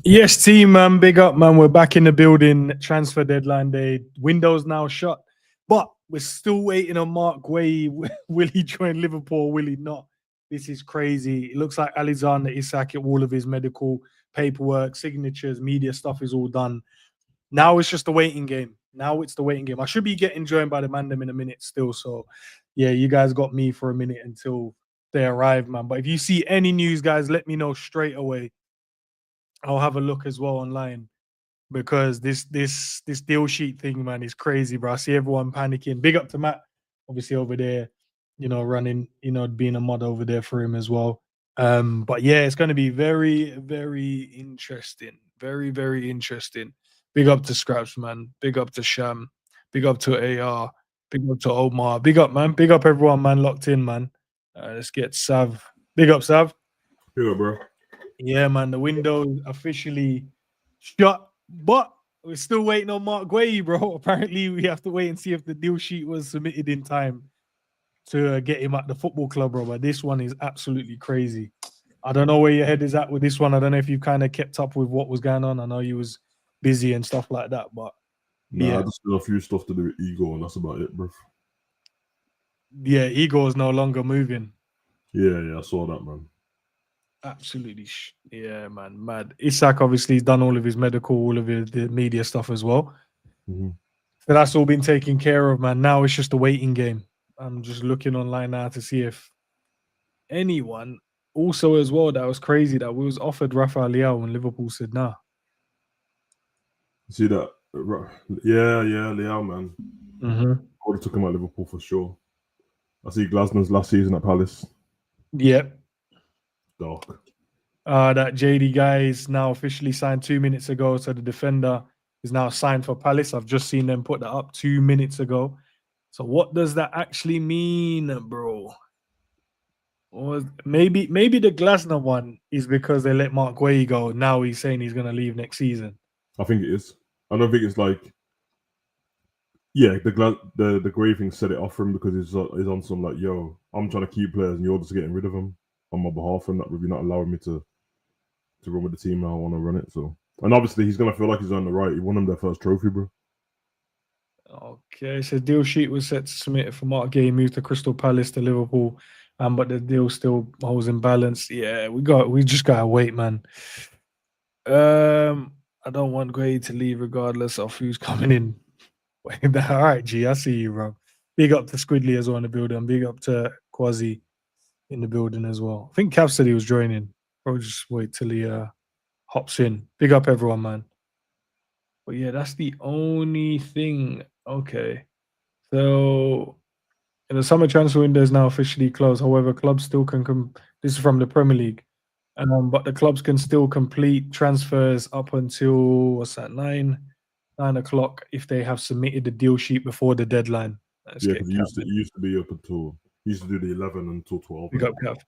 Yes, team, man. Big up, man. We're back in the building. Transfer deadline day. Windows now shut. But we're still waiting on Marc Guehi. Will he join Liverpool? Will he not? This is crazy. It looks like Alexander Isak, all of his medical paperwork, signatures, media stuff is all done. Now it's just a waiting game. Now it's the waiting game. I should be getting joined by the Mandem in a minute still. So, yeah, you guys got me for a minute until they arrive, man. But if you see any news, guys, let me know straight away. I'll have a look as well online because this deal sheet thing, man, is crazy, bro. I see everyone panicking. Big up to Matt, obviously over there, running, being a mod over there for him as well. But yeah, it's going to be very, very interesting. Very, very interesting. Big up to Scraps, man. Big up to Sham. Big up to AR. Big up to Omar. Big up, man. Big up everyone, man. Locked in, man. Let's get Sav. Big up, Sav. Big up, bro. Yeah, man, the window officially shut, but we're still waiting on Marc Guehi, bro. Apparently, we have to wait and see if the deal sheet was submitted in time to get him at the football club, bro. But this one is absolutely crazy. I don't know where your head is at with this one. I don't know if you've kind of kept up with what was going on. I know you was busy and stuff like that, but yeah. I just did a few stuff to do with Ego, and that's about it, bro. Yeah, Ego is no longer moving. Yeah, I saw that, man. Absolutely, yeah, man, mad. Isak obviously has done all of his medical, all of the media stuff as well. Mm-hmm. So that's all been taken care of, man. Now it's just a waiting game. I'm just looking online now to see if anyone also as well. That was crazy that we was offered Rafael Leao and Liverpool said nah. See that? Yeah, Leao, man. Mm-hmm. I would have took him at Liverpool for sure. I see Glasner's last season at Palace. Yep. Dark. That JD guy is now officially signed 2 minutes ago. So the defender is now signed for Palace. I've just seen them put that up 2 minutes ago. So what does that actually mean, bro? Or maybe the Glasner one is because they let Marc Guehi go. Now he's saying he's going to leave next season. I think it is. I don't think it's like, yeah, the Guehi thing set it off for him because he's on some like, yo, I'm trying to keep players and you're just getting rid of them on my behalf and you're not allowing me to run with the team how I want to run it. So, and obviously he's gonna feel like he's on the right. He won them their first trophy, bro. Okay, so deal sheet was set to submit for Marc Guehi, moved to Crystal Palace to Liverpool, but the deal still holds in balance. Yeah, we just gotta wait, man. I don't want Guehi to leave regardless of who's coming in. All right, G, I see you, bro. Big up to Squidly as well in the building. Big up to Quasi in the building as well. I think Cav said he was joining. Bro, just wait till he hops in. Big up everyone, man. But yeah, that's the only thing. Okay. So the summer transfer window is now officially closed. However, clubs still can this is from the Premier League. But the clubs can still complete transfers up until 9 o'clock if they have submitted the deal sheet before the deadline. Yeah, because it used to be up until used to do the 11 until 12. Big up, Cav.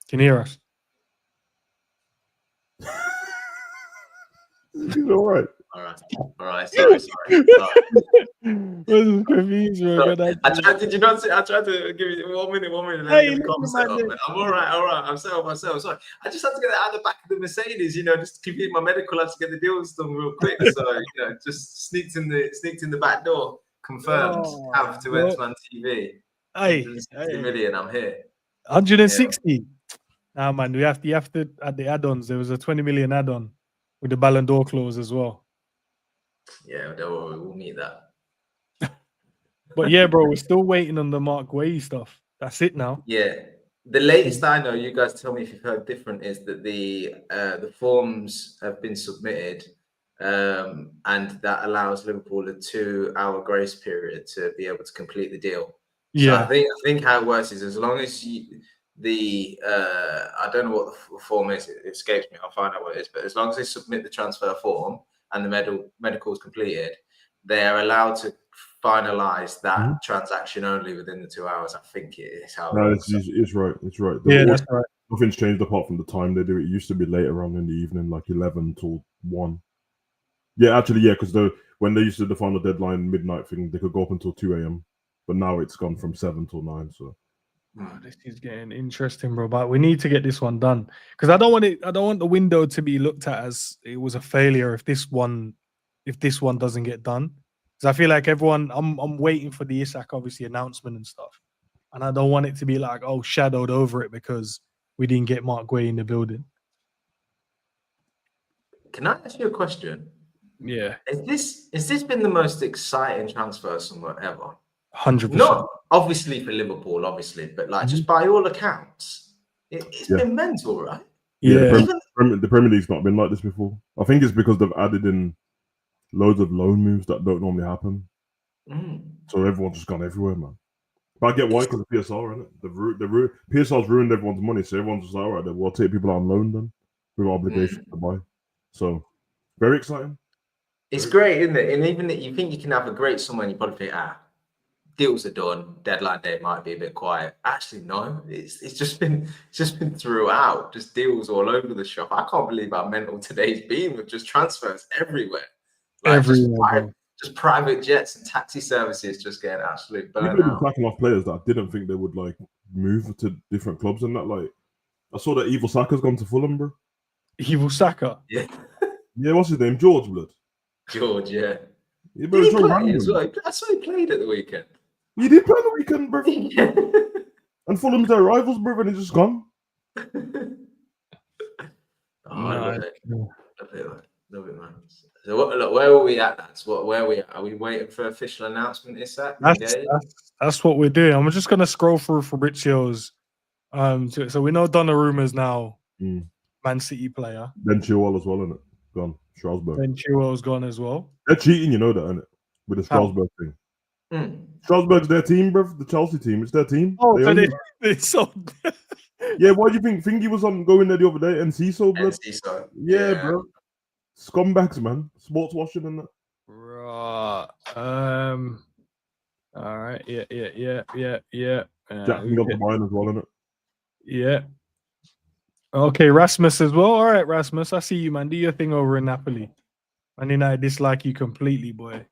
Can you hear us? He's all right. All right. Sorry. This confused, bro. I tried to give you 1 minute. Let me get the comms set up, man. I'm all right. I'm set up myself. Sorry. I just had to get out of the back of the Mercedes, just to complete my medical. I had to get the deals done real quick. So, just sneaked in the back door. Confirmed. Have to Ensman TV. 160 million. I'm here. 160. Yeah. Nah, man. You have to add the add-ons. There was a 20 million add-on with the Ballon d'Or clause as well. Yeah, we'll need that. But yeah, bro, we're still waiting on the Marc Guehi stuff. That's it now. Yeah. The latest I know, you guys tell me if you've heard different, is that the forms have been submitted, and that allows Liverpool a 2-hour grace period to be able to complete the deal. Yeah. So I think how it works is as long as I don't know what the form is, it escapes me, I'll find out what it is, but as long as they submit the transfer form and the medical is completed, they are allowed to finalize that transaction only within the 2 hours. I think it is how it works. It's right. It's right. Yeah, that's right. Nothing's changed apart from the time they do it. It used to be later on in the evening, like 11 till 1. Yeah, actually, yeah, because when they used to define the deadline midnight thing, they could go up until 2 a.m. But now it's gone from 7 till 9. So Oh, this is getting interesting, bro. But we need to get this one done because I don't want it. I don't want the window to be looked at as it was a failure if this one doesn't get done. Because I feel like everyone, I'm waiting for the Isak obviously announcement and stuff, and I don't want it to be like shadowed over it because we didn't get Marc Guehi in the building. Can I ask you a question? Yeah, Is this been the most exciting transfer summer ever? 100%. Not obviously for Liverpool, obviously, but like just by all accounts, it's been mental, right? Yeah. The Premier League's not been like this before. I think it's because they've added in loads of loan moves that don't normally happen. So everyone's just gone everywhere, man. But I get why, because of PSR, isn't it? PSR's ruined everyone's money, so everyone's just like, all right, then we'll take people on loan then with obligation to buy. So very exciting. It's great, isn't it? And even if you think you can have a great summer and you probably think, deals are done, deadline day might be a bit quiet. Actually, no, it's just been throughout, just deals all over the shop. I can't believe how mental today's been with just transfers everywhere. Like just private jets and taxi services just getting absolutely burnt People have out. been sacking off players that I didn't think they would like move to different clubs and that. Like I saw that Evil Saka's gone to Fulham, bro. Evil Saka? Yeah. Yeah, what's his name? George Blood. George, yeah. Yeah, did he play as well? I saw he played at the weekend. He did play on the weekend, bro. And Fulham's their rivals, bro, and he's just gone. Love it, man. So where are we at, lads? Where are we at? Are we waiting for official announcement, Isak? That's what we're doing. I'm just gonna scroll through Fabrizio's. So we know Donnarumma's now Man City player. Ben Chilwell as well, isn't it? Gone. Strasbourg. Ben Chilwell's gone as well. They're cheating, you know that, isn't it? With the Strasbourg thing. Strasbourg's their team, bro. The Chelsea team. It's their team. Oh, they sold. Yeah, why do you think Thingy was on going there the other day? And Ciso, bro. Yeah, bro. Scumbags, man. Sports washing and that. Right. All right. Yeah. Jackson got the mine as well, innit? Yeah. Okay, Rasmus as well. All right, Rasmus. I see you, man. Do your thing over in Napoli. I mean, I dislike you completely, boy.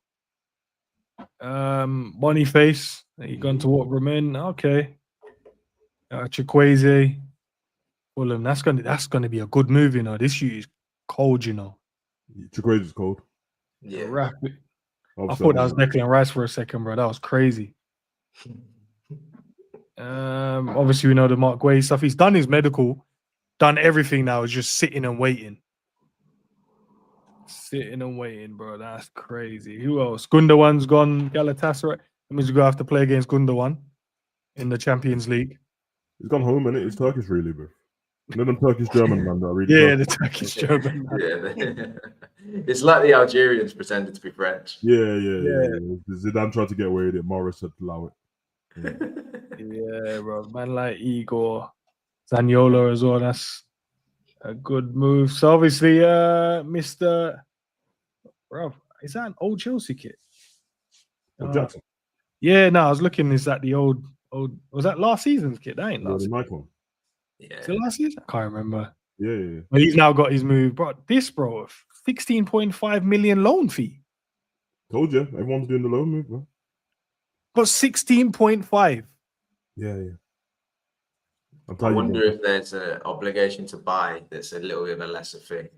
Boniface. You gone to what Romain? Okay. Chukwueze. Fulham. That's gonna be a good move, you know. This shoe is cold, you know. Chukwueze's cold. Yeah. Rapid. I thought that was Declan Rice for a second, bro. That was crazy. Obviously we know the Marc Guehi stuff. He's done his medical, done everything now. Is just sitting and waiting. Sitting and waiting, bro. That's crazy. Who else? Gundogan's gone. Galatasaray. That means we're gonna have to play against Gundogan in the Champions League. He's gone home, innit? He's Turkish, really, bro. No, them Turkish-German man that really. Yeah, the Turkish-German man. Yeah, it's like the Algerians pretended to be French. Yeah. Zidane tried to get away with it. Morris had to allow it. Yeah, bro. Man like Igor Zaniolo as well. That's a good move. So obviously, Mr. Bro, is that an old Chelsea kit? Jackson. Yeah, no, I was looking. Is that the old? Was that last season's kit? That ain't last. The Nike one. Yeah. Is it last season? I can't remember. Yeah. But he's now got his move. Bro, 16.5 million loan fee. Told you, everyone's doing the loan move, bro. But 16.5. Yeah. I wonder if there's an obligation to buy that's a little bit of a lesser fee. It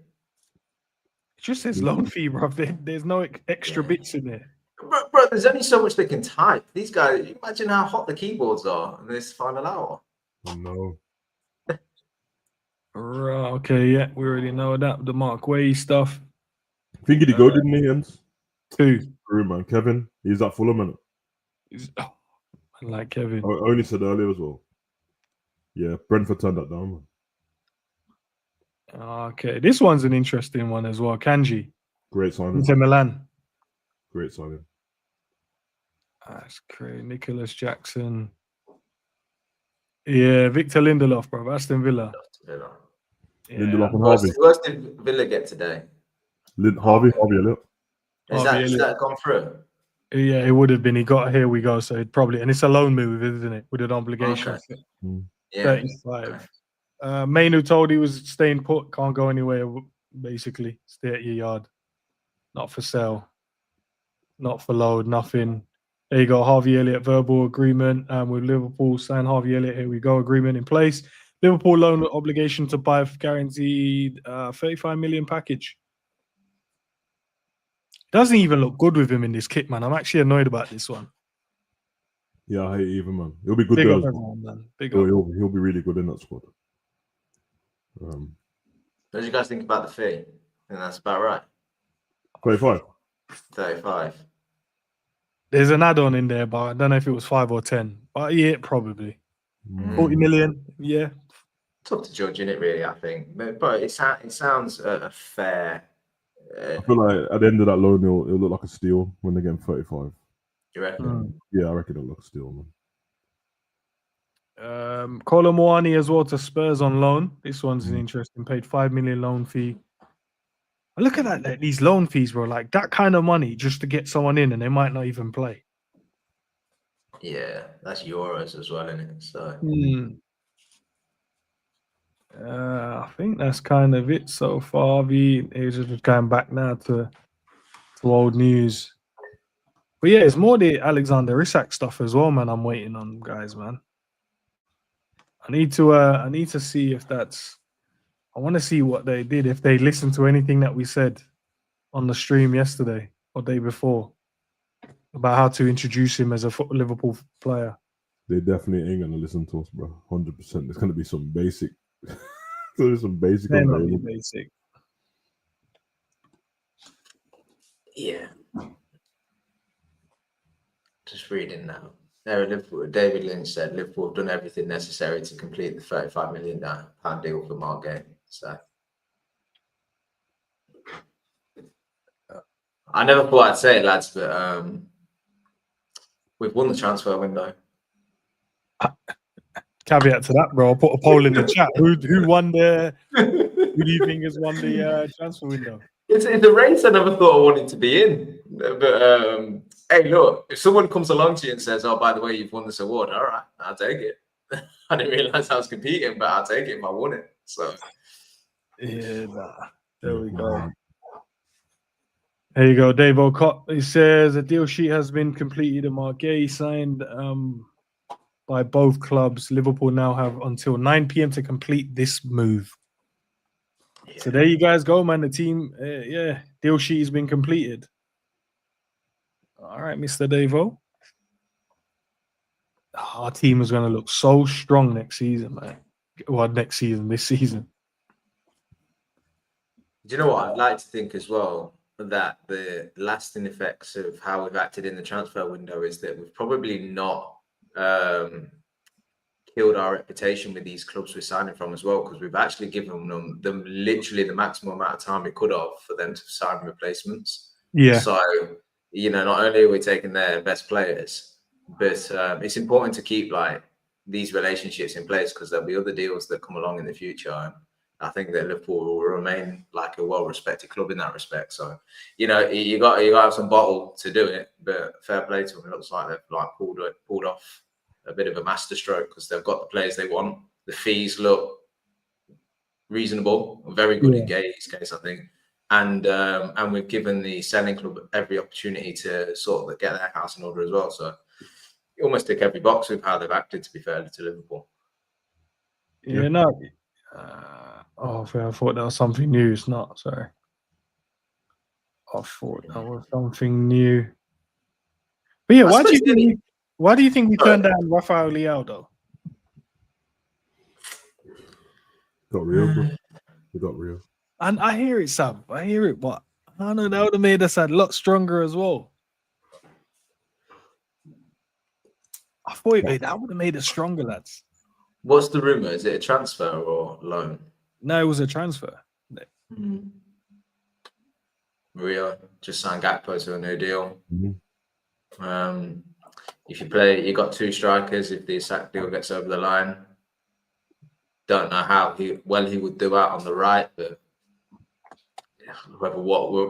just says loan fee, bro. There's no extra bits in there. Bro, there's only so much they can type. These guys, imagine how hot the keyboards are in this final hour. Oh, no. Okay, yeah, we already know that. The Marc Guehi stuff. Think he go, didn't he, Jens? 2. True, man. Kevin, he's at Fulham, innit? I like Kevin. I only said earlier as well. Yeah, Brentford turned that down, man. Okay, this one's an interesting one as well. Kanji. Great signing. Inter Milan. Great signing. That's great. Nicholas Jackson. Yeah, Victor Lindelof, bro. Aston Villa. Yeah. Lindelof and Harvey. Who else did Villa get today? Harvey Elliott. Is that gone through? Yeah, it would have been. He got Here We Go. So it probably, and it's a loan move, isn't it? With an obligation. Okay. Yeah. 35. Mainu told he was staying put, can't go anywhere, basically. Stay at your yard. Not for sale. Not for load, nothing. There you go, Harvey Elliott verbal agreement with Liverpool. Sign Harvey Elliott. Here we go. Agreement in place. Liverpool loan obligation to buy guaranteed 35 million package. Doesn't even look good with him in this kit, man. I'm actually annoyed about this one. Yeah, I hate it even, man. He'll be good Big there up as well. everyone, man. Big up. He'll be really good in that squad. What do you guys think about the fee? I think that's about right. 35. 35. There's an add-on in there, but I don't know if it was 5 or 10. But yeah, probably. 40 million, yeah. Tough to judge, innit, really, I think. But it sounds a fair... I feel like at the end of that loan, it'll look like a steal when they get 35. You reckon? Yeah, I reckon it'll look a steal, man. Kolo Muani as well to Spurs on loan. This one's an interesting. Paid 5 million loan fee. Look at that, these loan fees, bro. Like that kind of money just to get someone in and they might not even play. Yeah, that's euros as well, isn't it? So I think that's kind of it so far. It's just going back now to old news. But yeah, it's more the Alexander Isak stuff as well, man. I'm waiting on, guys, man. I need to see if that's. I want to see what they did, if they listened to anything that we said on the stream yesterday or day before about how to introduce him as a Liverpool player. They definitely ain't gonna listen to us, bro. 100%. There's gonna be some basic. There's some basic. Basic. Yeah. Just reading now. David Lynch said Liverpool have done everything necessary to complete the £35 million deal for Marc Guehi. So I never thought I'd say it, lads, but we've won the transfer window. Caveat to that, bro. I'll put a poll in the chat. Who won the? Who do you think has won the transfer window? It's a race I never thought I wanted to be in. But hey, look, if someone comes along to you and says, "Oh, by the way, you've won this award," all right, I'll take it. I didn't realize I was competing, but I'll take it if I won it. So yeah, there we go. There you go, Dave O'Cott. He says a deal sheet has been completed and Marc Guehi signed by both clubs. Liverpool now have until 9 p.m. to complete this move. Yeah. So there you guys go, man. The team, deal sheet has been completed. All right, Mr. Davo. Our team is going to look so strong next season, man. Well, this season. Do you know what? I'd like to think as well that the lasting effects of how we've acted in the transfer window is that we've probably not killed our reputation with these clubs we're signing from as well, because we've actually given them literally the maximum amount of time we could have for them to sign replacements. Yeah. So, not only are we taking their best players, but it's important to keep like these relationships in place because there'll be other deals that come along in the future. And I think that Liverpool will remain like a well-respected club in that respect. So, you got to have some bottle to do it, but fair play to them. It looks like they've like pulled off a bit of a masterstroke because they've got the players they want. The fees look reasonable, very good in Guehi's case, I think. And we've given the selling club every opportunity to sort of get their house in order as well. So you almost tick every box with how they've acted, to be fair to Liverpool. Yeah, no. I thought that was something new. It's not. Sorry. I thought that was something new. But yeah, why do you think we turned down Rafael Leao though? Got real, bro. We got real. And I hear it, Sam. I hear it, but I don't know. That would have made us a lot stronger as well. I thought that would have made us stronger, lads. What's the rumor? Is it a transfer or loan? No, it was a transfer. Rio just signed Gakpo to a new deal. If you got two strikers. If the Isak deal gets over the line, don't know how he would do out on the right, but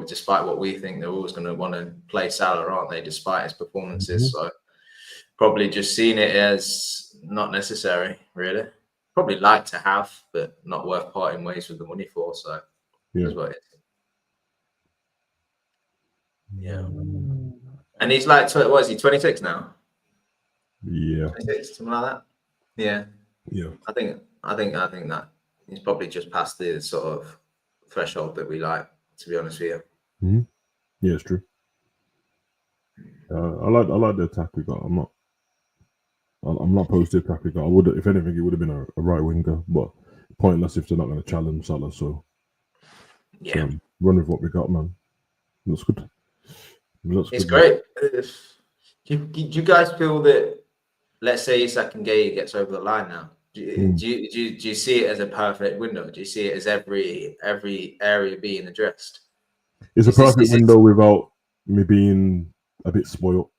despite what we think, they're always going to want to play Salah, aren't they? Despite his performances, so probably just seen it as not necessary, really. Probably like to have, but not worth parting ways with the money for. So that's what it is. Yeah. And he's like, what is he, 26 now? Yeah. 26, something like that. Yeah. Yeah. I think that he's probably just past the sort of threshold that we like, to be honest with you. Mm-hmm. Yeah, it's true. I like the attack we got. I'm not opposed to the attack we got. I would, if anything, it would have been a right winger, but pointless if they're not going to challenge Salah. So yeah, run with what we got, man. Looks good. It's great. Do you guys feel that, let's say Isak and Guehi gets over the line now? Do you see it as a perfect window? Do you see it as every area being addressed? It's a perfect window without me being a bit spoiled.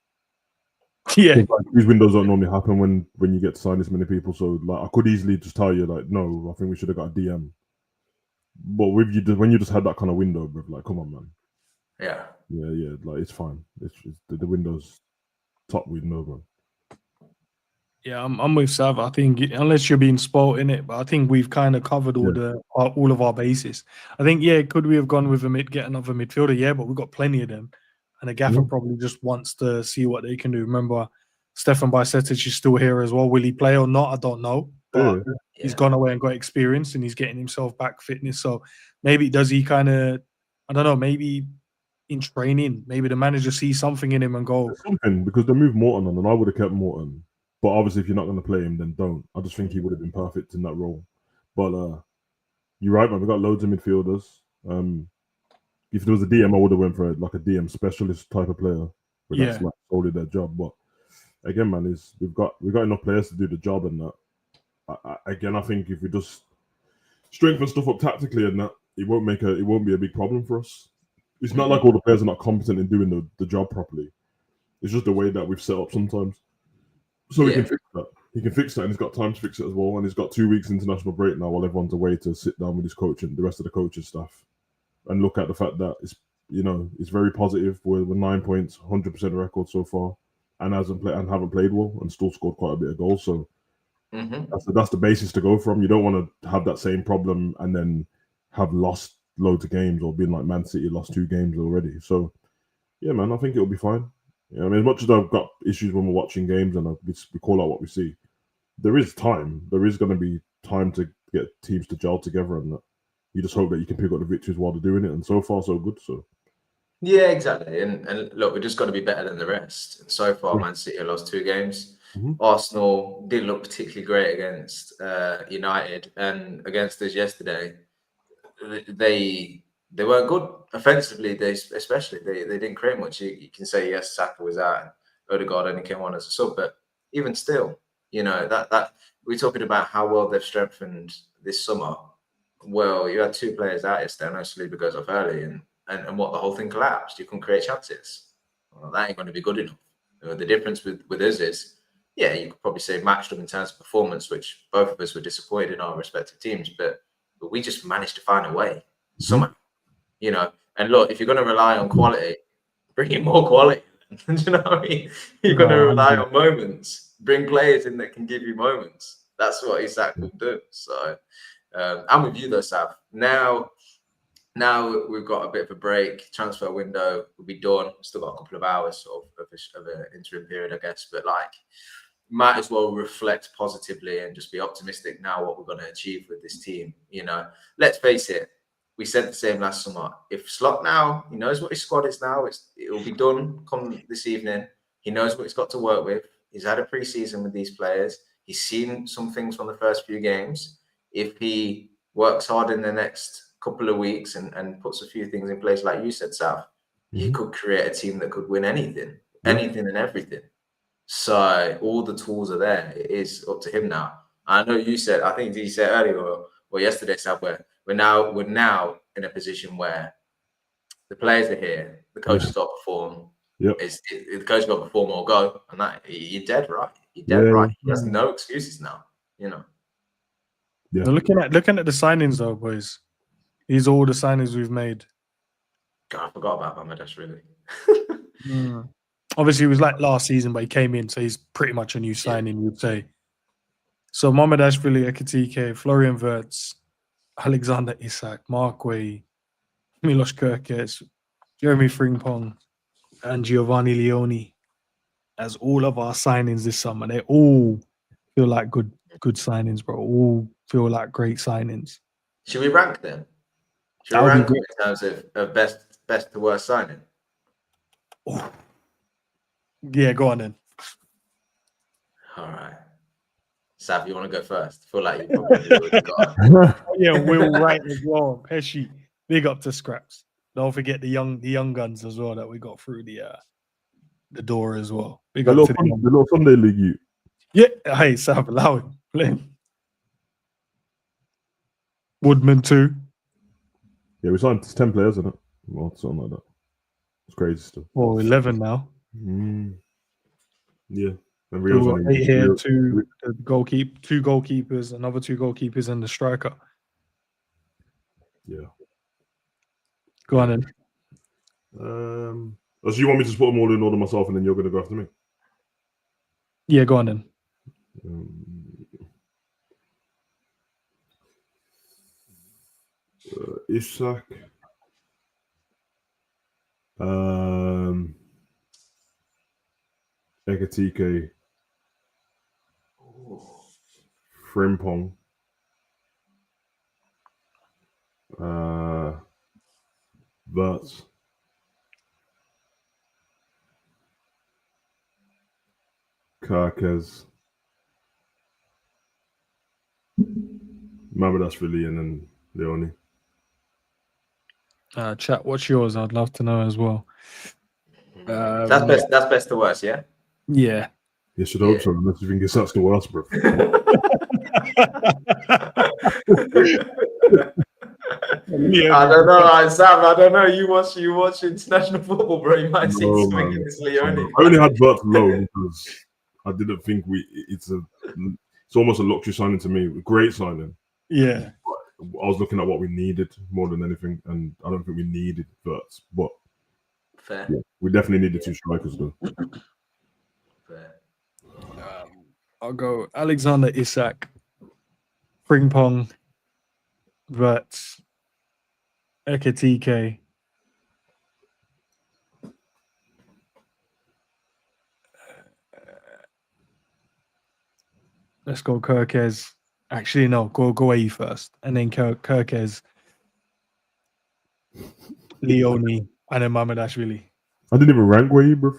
Yeah, like, these windows don't normally happen when you get to sign this many people. So like, I could easily just tell you like, no, I think we should have got a DM. But with you, when you just had that kind of window, bro, like, come on, man. Yeah. Like, it's fine. It's the window's top window, man. Yeah, I'm with Sav. I think unless you're being spoiled in it, but I think we've kind of covered all of our bases. I think could we have gone with get another midfielder? Yeah, but we've got plenty of them, and the gaffer probably just wants to see what they can do. Remember, Stefan Bajcetic is still here as well. Will he play or not? I don't know, but he's gone away and got experience, and he's getting himself back fitness. So maybe does he kind of, I don't know, maybe in training, maybe the manager sees something in him and go something, because they moved Morton on, and I would have kept Morton. But obviously, if you're not going to play him, then don't. I just think he would have been perfect in that role. But you're right, man. We got loads of midfielders. If there was a DM, I would have went for like a DM specialist type of player. But that's like solely their job. But again, man, we've got enough players to do the job, and that. I think if we just strengthen stuff up tactically and that, it won't be a big problem for us. It's not like all the players are not competent in doing the job properly. It's just the way that we've set up sometimes. So he can fix that. He can fix that, and he's got time to fix it as well. And he's got 2 weeks international break now, while everyone's away to sit down with his coach and the rest of the coaching staff, and look at the fact that it's very positive. We're 9 points, 100% record so far, and haven't played well, and still scored quite a bit of goals. So that's the basis to go from. You don't want to have that same problem and then have lost loads of games, or being like Man City lost 2 games already. So yeah, man, I think it'll be fine. I mean, as much as I've got issues when we're watching games and we call out what we see, there is time. There is going to be time to get teams to gel together, and that you just hope that you can pick up the victories while they're doing it. And so far, so good. So yeah, exactly. And look, we just got to be better than the rest. And so far, Man City lost 2 games. Arsenal didn't look particularly great against United, and against us yesterday, they weren't good offensively. They didn't create much. You can say yes, Saka was out, and Odegaard only came on as a sub, but even still, that we're talking about how well they've strengthened this summer. Well, you had 2 players out yesterday. No, Saliba goes off early, and what, the whole thing collapsed. You couldn't create chances. Well, that ain't going to be good enough. The difference with us is, you could probably say matched up in terms of performance, which both of us were disappointed in our respective teams, but we just managed to find a way somehow. And look, if you're going to rely on quality, bring in more quality. Do you know what I mean? You're going to rely on moments. Bring players in that can give you moments. That's what Isak will do. So I'm with you though, Sav. Now we've got a bit of a break. Transfer window will be done. Still got a couple of hours of an interim period, I guess. But might as well reflect positively and just be optimistic now what we're going to achieve with this team. Let's face it. We said the same last summer. If Slot now, he knows what his squad is now. It'll be done come this evening. He knows what he's got to work with. He's had a pre-season with these players. He's seen some things from the first few games. If he works hard in the next couple of weeks and puts a few things in place, like you said, Sav, he could create a team that could win anything and everything. So all the tools are there. It is up to him now. I know you said, I think you said earlier or yesterday, Sav, where we're now in a position where the players are here, the coach has got to perform. The coach got to perform or go, and that you're dead right. You're dead right. He has no excuses now. Yeah. Looking at the signings though, boys. These are all the signings we've made. God, I forgot about Bangladesh, really. Obviously, it was like last season, but he came in, so he's pretty much a new signing, you'd say. So Mamardashvili, Ekitike, Florian Wirtz, Alexander Isak, Marc Guehi, Milos Kerkez, Jeremy Frimpong, and Giovanni Leone as all of our signings this summer. They all feel like good signings, bro. All feel like great signings. Should we rank them? Should That we would be rank them great. in terms of best to worst signing? Oh. Yeah, go on then. All right. Sav, you want to go first? I feel like you probably already got it. Yeah, Will Wright as well. Pesci, big up to Scraps. Don't forget the young guns as well that we got through the door as well. Big The up to them. little Sunday league you. Yeah, hey, Sav, allow him. Play him. Woodman too. Yeah, we signed 10 players, isn't it? Or something like that. It's crazy stuff. Or 11 now. Yeah. And We've Rio's got only 8 here, two goalkeepers, another 2 goalkeepers, and the striker. Yeah. Go on then. So you want me to just put them all in order myself, and then you're going to go after me? Yeah, go on then. Isak. Ekatike. Frimpong. Verts. Karkez. Mamadashvili, and then Leone. Chat, what's yours? I'd love to know as well. That's best to worst, yeah? Yeah. You should hope so, unless you think it's that's the worst, bro. Yeah. I don't know, Sam. I don't know. You watch international football, bro. You might see No, something man. in this Leone. I only had Verts low because I didn't think it's almost a luxury signing to me. Great signing. Yeah. I was looking at what we needed more than anything, and I don't think we needed Verts, but Fair. yeah, we definitely needed 2 strikers though. Fair. I'll go Alexander Isak, Frimpong, Verts, Ekatike, let's go Kirkez. Actually, no, go Guehi first, and then Kirkez, Leone, and then Mamadashvili. I didn't even rank Guehi, bro.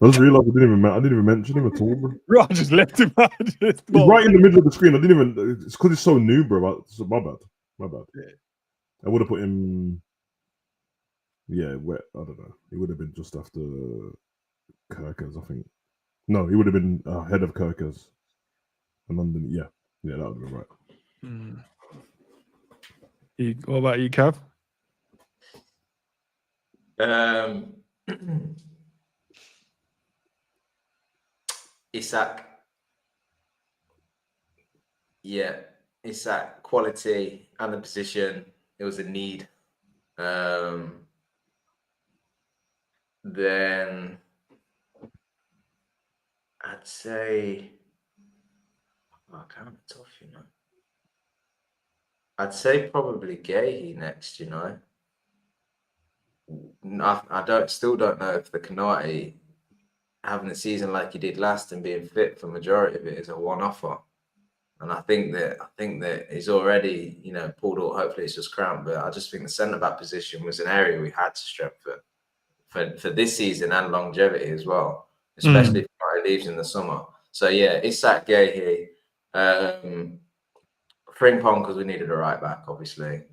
I just realized I didn't even mention him at all, bro. Bro, I just left him out. He's right in the middle of the screen. I didn't even. It's because it's so new, bro. My bad. Yeah. I would have put him. Yeah, I don't know. He would have been just after Kirkers, I think. No, he would have been ahead of Kirkers. And London, yeah, that would have been right. What about you, Cav? Isak. Yeah, Isak, quality and the position. It was a need. Then I'd say, kind of tough, you know. I'd say probably Guehi next, you know. I still don't know if the Canati having a season like he did last and being fit for majority of it is a one-offer. And I think that he's already, you know, pulled out. Hopefully it's just crowned, but I just think the centre-back position was an area we had to strengthen for this season and longevity as well, especially if he leaves in the summer. So yeah, Isak, Guehi, Frimpong because we needed a right back, obviously.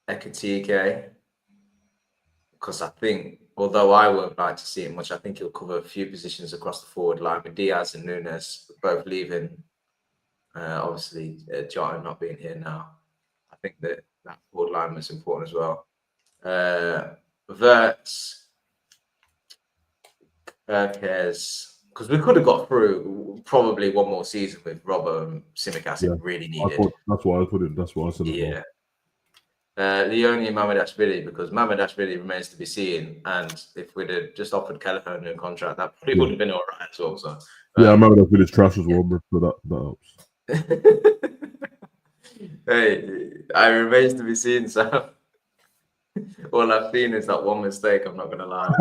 Ekatike, because I think, although I won't like to see it much, I think he'll cover a few positions across the forward line with Diaz and Nunes both leaving. Obviously, Jota not being here now. I think that forward line was important as well. Verts, because we could have got through probably one more season with Robbo and Tsimikas if we really needed. That's why I put it. That's why I said it. Yeah. Leone and Mamadashvili, because Mamadashvili remains to be seen, and if we'd have just offered Kelleher a new contract, that probably would have been all right as well. So Mamadashvili's trash as well, bro, so that helps. Hey, I remains to be seen, Sam. All I've seen is that one mistake. I'm not gonna lie.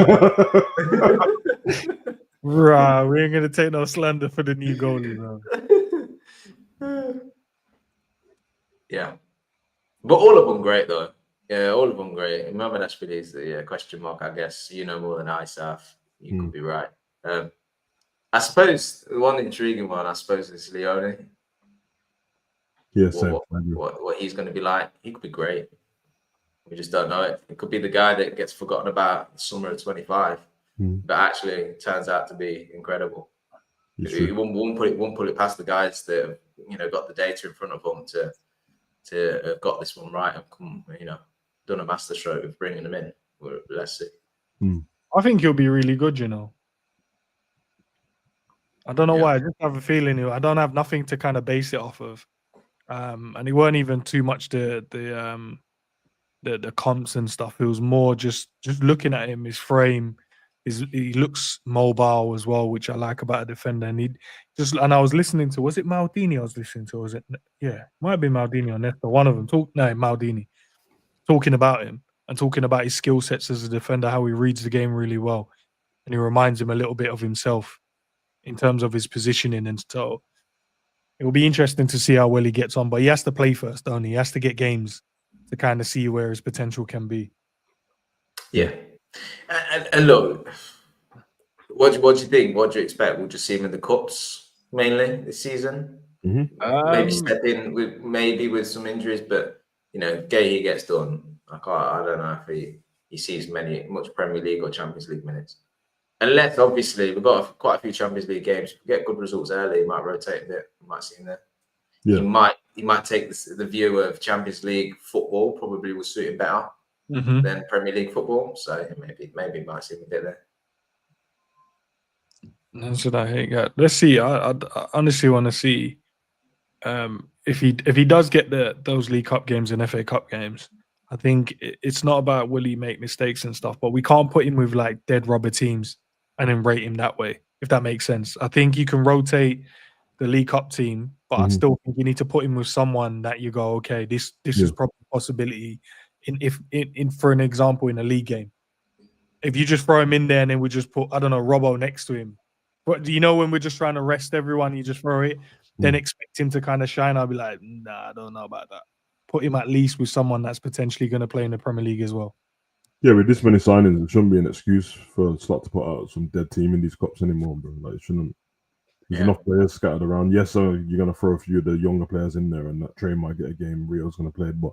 Right, we ain't gonna take no slander for the new goalie, bro. Yeah, but all of them great though. Yeah, all of them great. Remember that's really the question mark. I guess you know more than I, Saf. You could be right. I suppose the one intriguing one, I suppose, is Leone. Yeah, same. What he's going to be like. He could be great. We just don't know it. It could be the guy that gets forgotten about in the summer of 25, but actually turns out to be incredible. He won't put it past the guys that have, got the data in front of them to have got this one right and come, done a masterstroke of bringing them in. Let's see. I think he'll be really good, I don't know why. I just have a feeling I don't have nothing to kind of base it off of. And it weren't even too much the comps and stuff. It was more just looking at him, his frame. He looks mobile as well, which I like about a defender. And I was listening to, was it Maldini I was listening to? Was it? Yeah, might have been Maldini or Nesta. One of them. Maldini. Talking about him and talking about his skill sets as a defender, how he reads the game really well. And he reminds him a little bit of himself in terms of his positioning. And so it will be interesting to see how well he gets on. But he has to play first, don't he? He has to get games to kind of see where his potential can be. Yeah. And look, what do you think? What do you expect? We'll just see him in the cups mainly this season. Maybe step in with some injuries, but Guehi gets done. I don't know if he sees much Premier League or Champions League minutes. Unless obviously we've got quite a few Champions League games. If we get good results early, he might rotate a bit. We might see him there. Yeah. He might take the view of Champions League football. Probably will suit him better than Premier League football. So maybe might see him a bit there. That's what I hate. Let's see. I honestly want to see if he does get those League Cup games and FA Cup games. I think it's not about will he make mistakes and stuff, but we can't put him with like dead rubber teams and then rate him that way, if that makes sense. I think you can rotate the League Cup team, but I still think you need to put him with someone that you go, okay, this is probably a possibility in for an example in a league game. If you just throw him in there and then we just put, I don't know, Robbo next to him. But when we're just trying to rest everyone, you just throw it, then expect him to kind of shine. I'll be like, nah, I don't know about that. Put him at least with someone that's potentially going to play in the Premier League as well. Yeah, with this many signings, it shouldn't be an excuse for Slot to put out some dead team in these cups anymore, bro. Like, it shouldn't. There's enough players scattered around. Yes, so you're going to throw a few of the younger players in there, and that Trey might get a game. Rio's going to play, but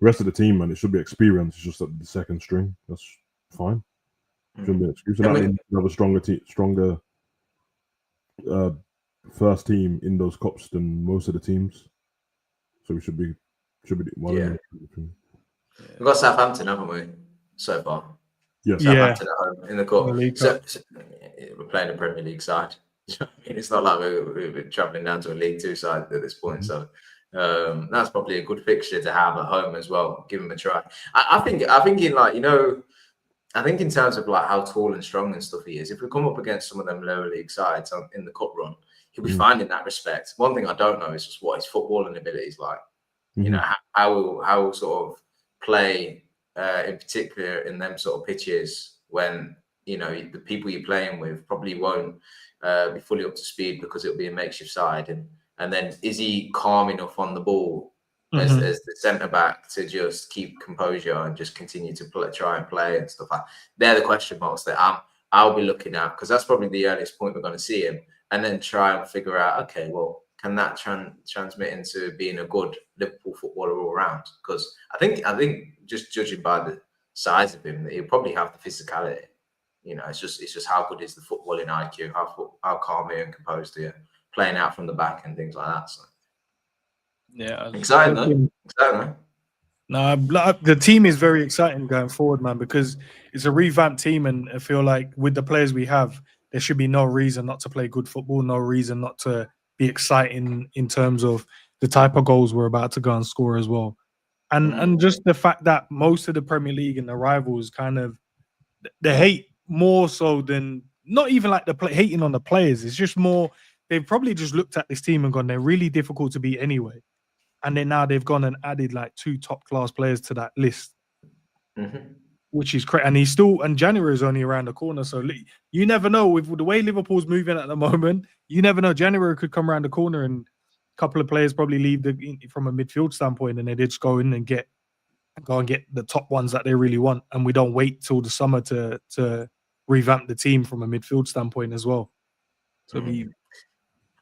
the rest of the team, man, it should be experience. It's just at the second string. That's fine. Shouldn't be an excuse. And that means you have a stronger first team in those cups than most of the teams. So we should be one. Yeah. We've got Southampton, haven't we, so far? Yes. Southampton at home in the cup. So we're playing a Premier League side. I mean, it's not like we're travelling down to a League Two side at this point. So that's probably a good fixture to have at home as well. Give him a try. I think in terms of like how tall and strong and stuff he is, if we come up against some of them lower league sides in the cup run, he'll be fine in that respect. One thing I don't know is just what his footballing ability is like. How will sort of play in particular in them sort of pitches when the people you're playing with probably won't be fully up to speed because it'll be a makeshift side, and then is he calm enough on the ball as the centre back to just keep composure and just continue to try and play and stuff like that? They're the question marks that I'll be looking at, because that's probably the earliest point we're going to see him, and then try and figure out, okay, well, can that transmit into being a good Liverpool footballer all around? Because I think just judging by the size of him, he'll probably have the physicality. It's just how good is the footballing IQ, how calm and composed are you, playing out from the back and things like that. So yeah, exciting though. No, the team is very exciting going forward, man, because it's a revamped team, and I feel like with the players we have, there should be no reason not to play good football, no reason not to be exciting in terms of the type of goals we're about to go and score as well. And just the fact that most of the Premier League and the rivals kind of, they hate more so than, not even like hating on the players. It's just more, they've probably just looked at this team and gone, they're really difficult to beat anyway. And then now they've gone and added like 2 top class players to that list. which is crazy. And and January is only around the corner. So you never know with the way Liverpool's moving at the moment. You never know. January could come around the corner and a couple of players probably leave from a midfield standpoint, and they just go in and get the top ones that they really want. And we don't wait till the summer to revamp the team from a midfield standpoint as well. So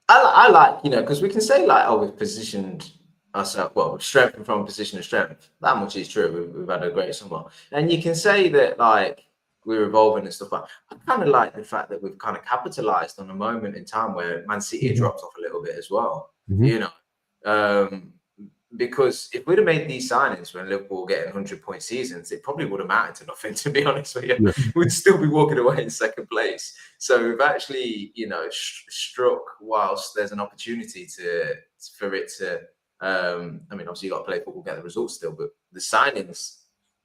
I like, because we can say like, oh, we've positioned ourselves, well, strength from a position of strength. That much is true. We've had a great summer. And you can say that like we're evolving and stuff, but I kind of like the fact that we've kind of capitalized on a moment in time where Man City dropped off a little bit as well, because if we'd have made these signings when Liverpool were getting 100-point seasons, it probably would have mattered to nothing, to be honest with you. Yeah. We'd still be walking away in second place. So we've actually, struck whilst there's an opportunity for it to. I mean, obviously you got to play football, get the results still, but the signings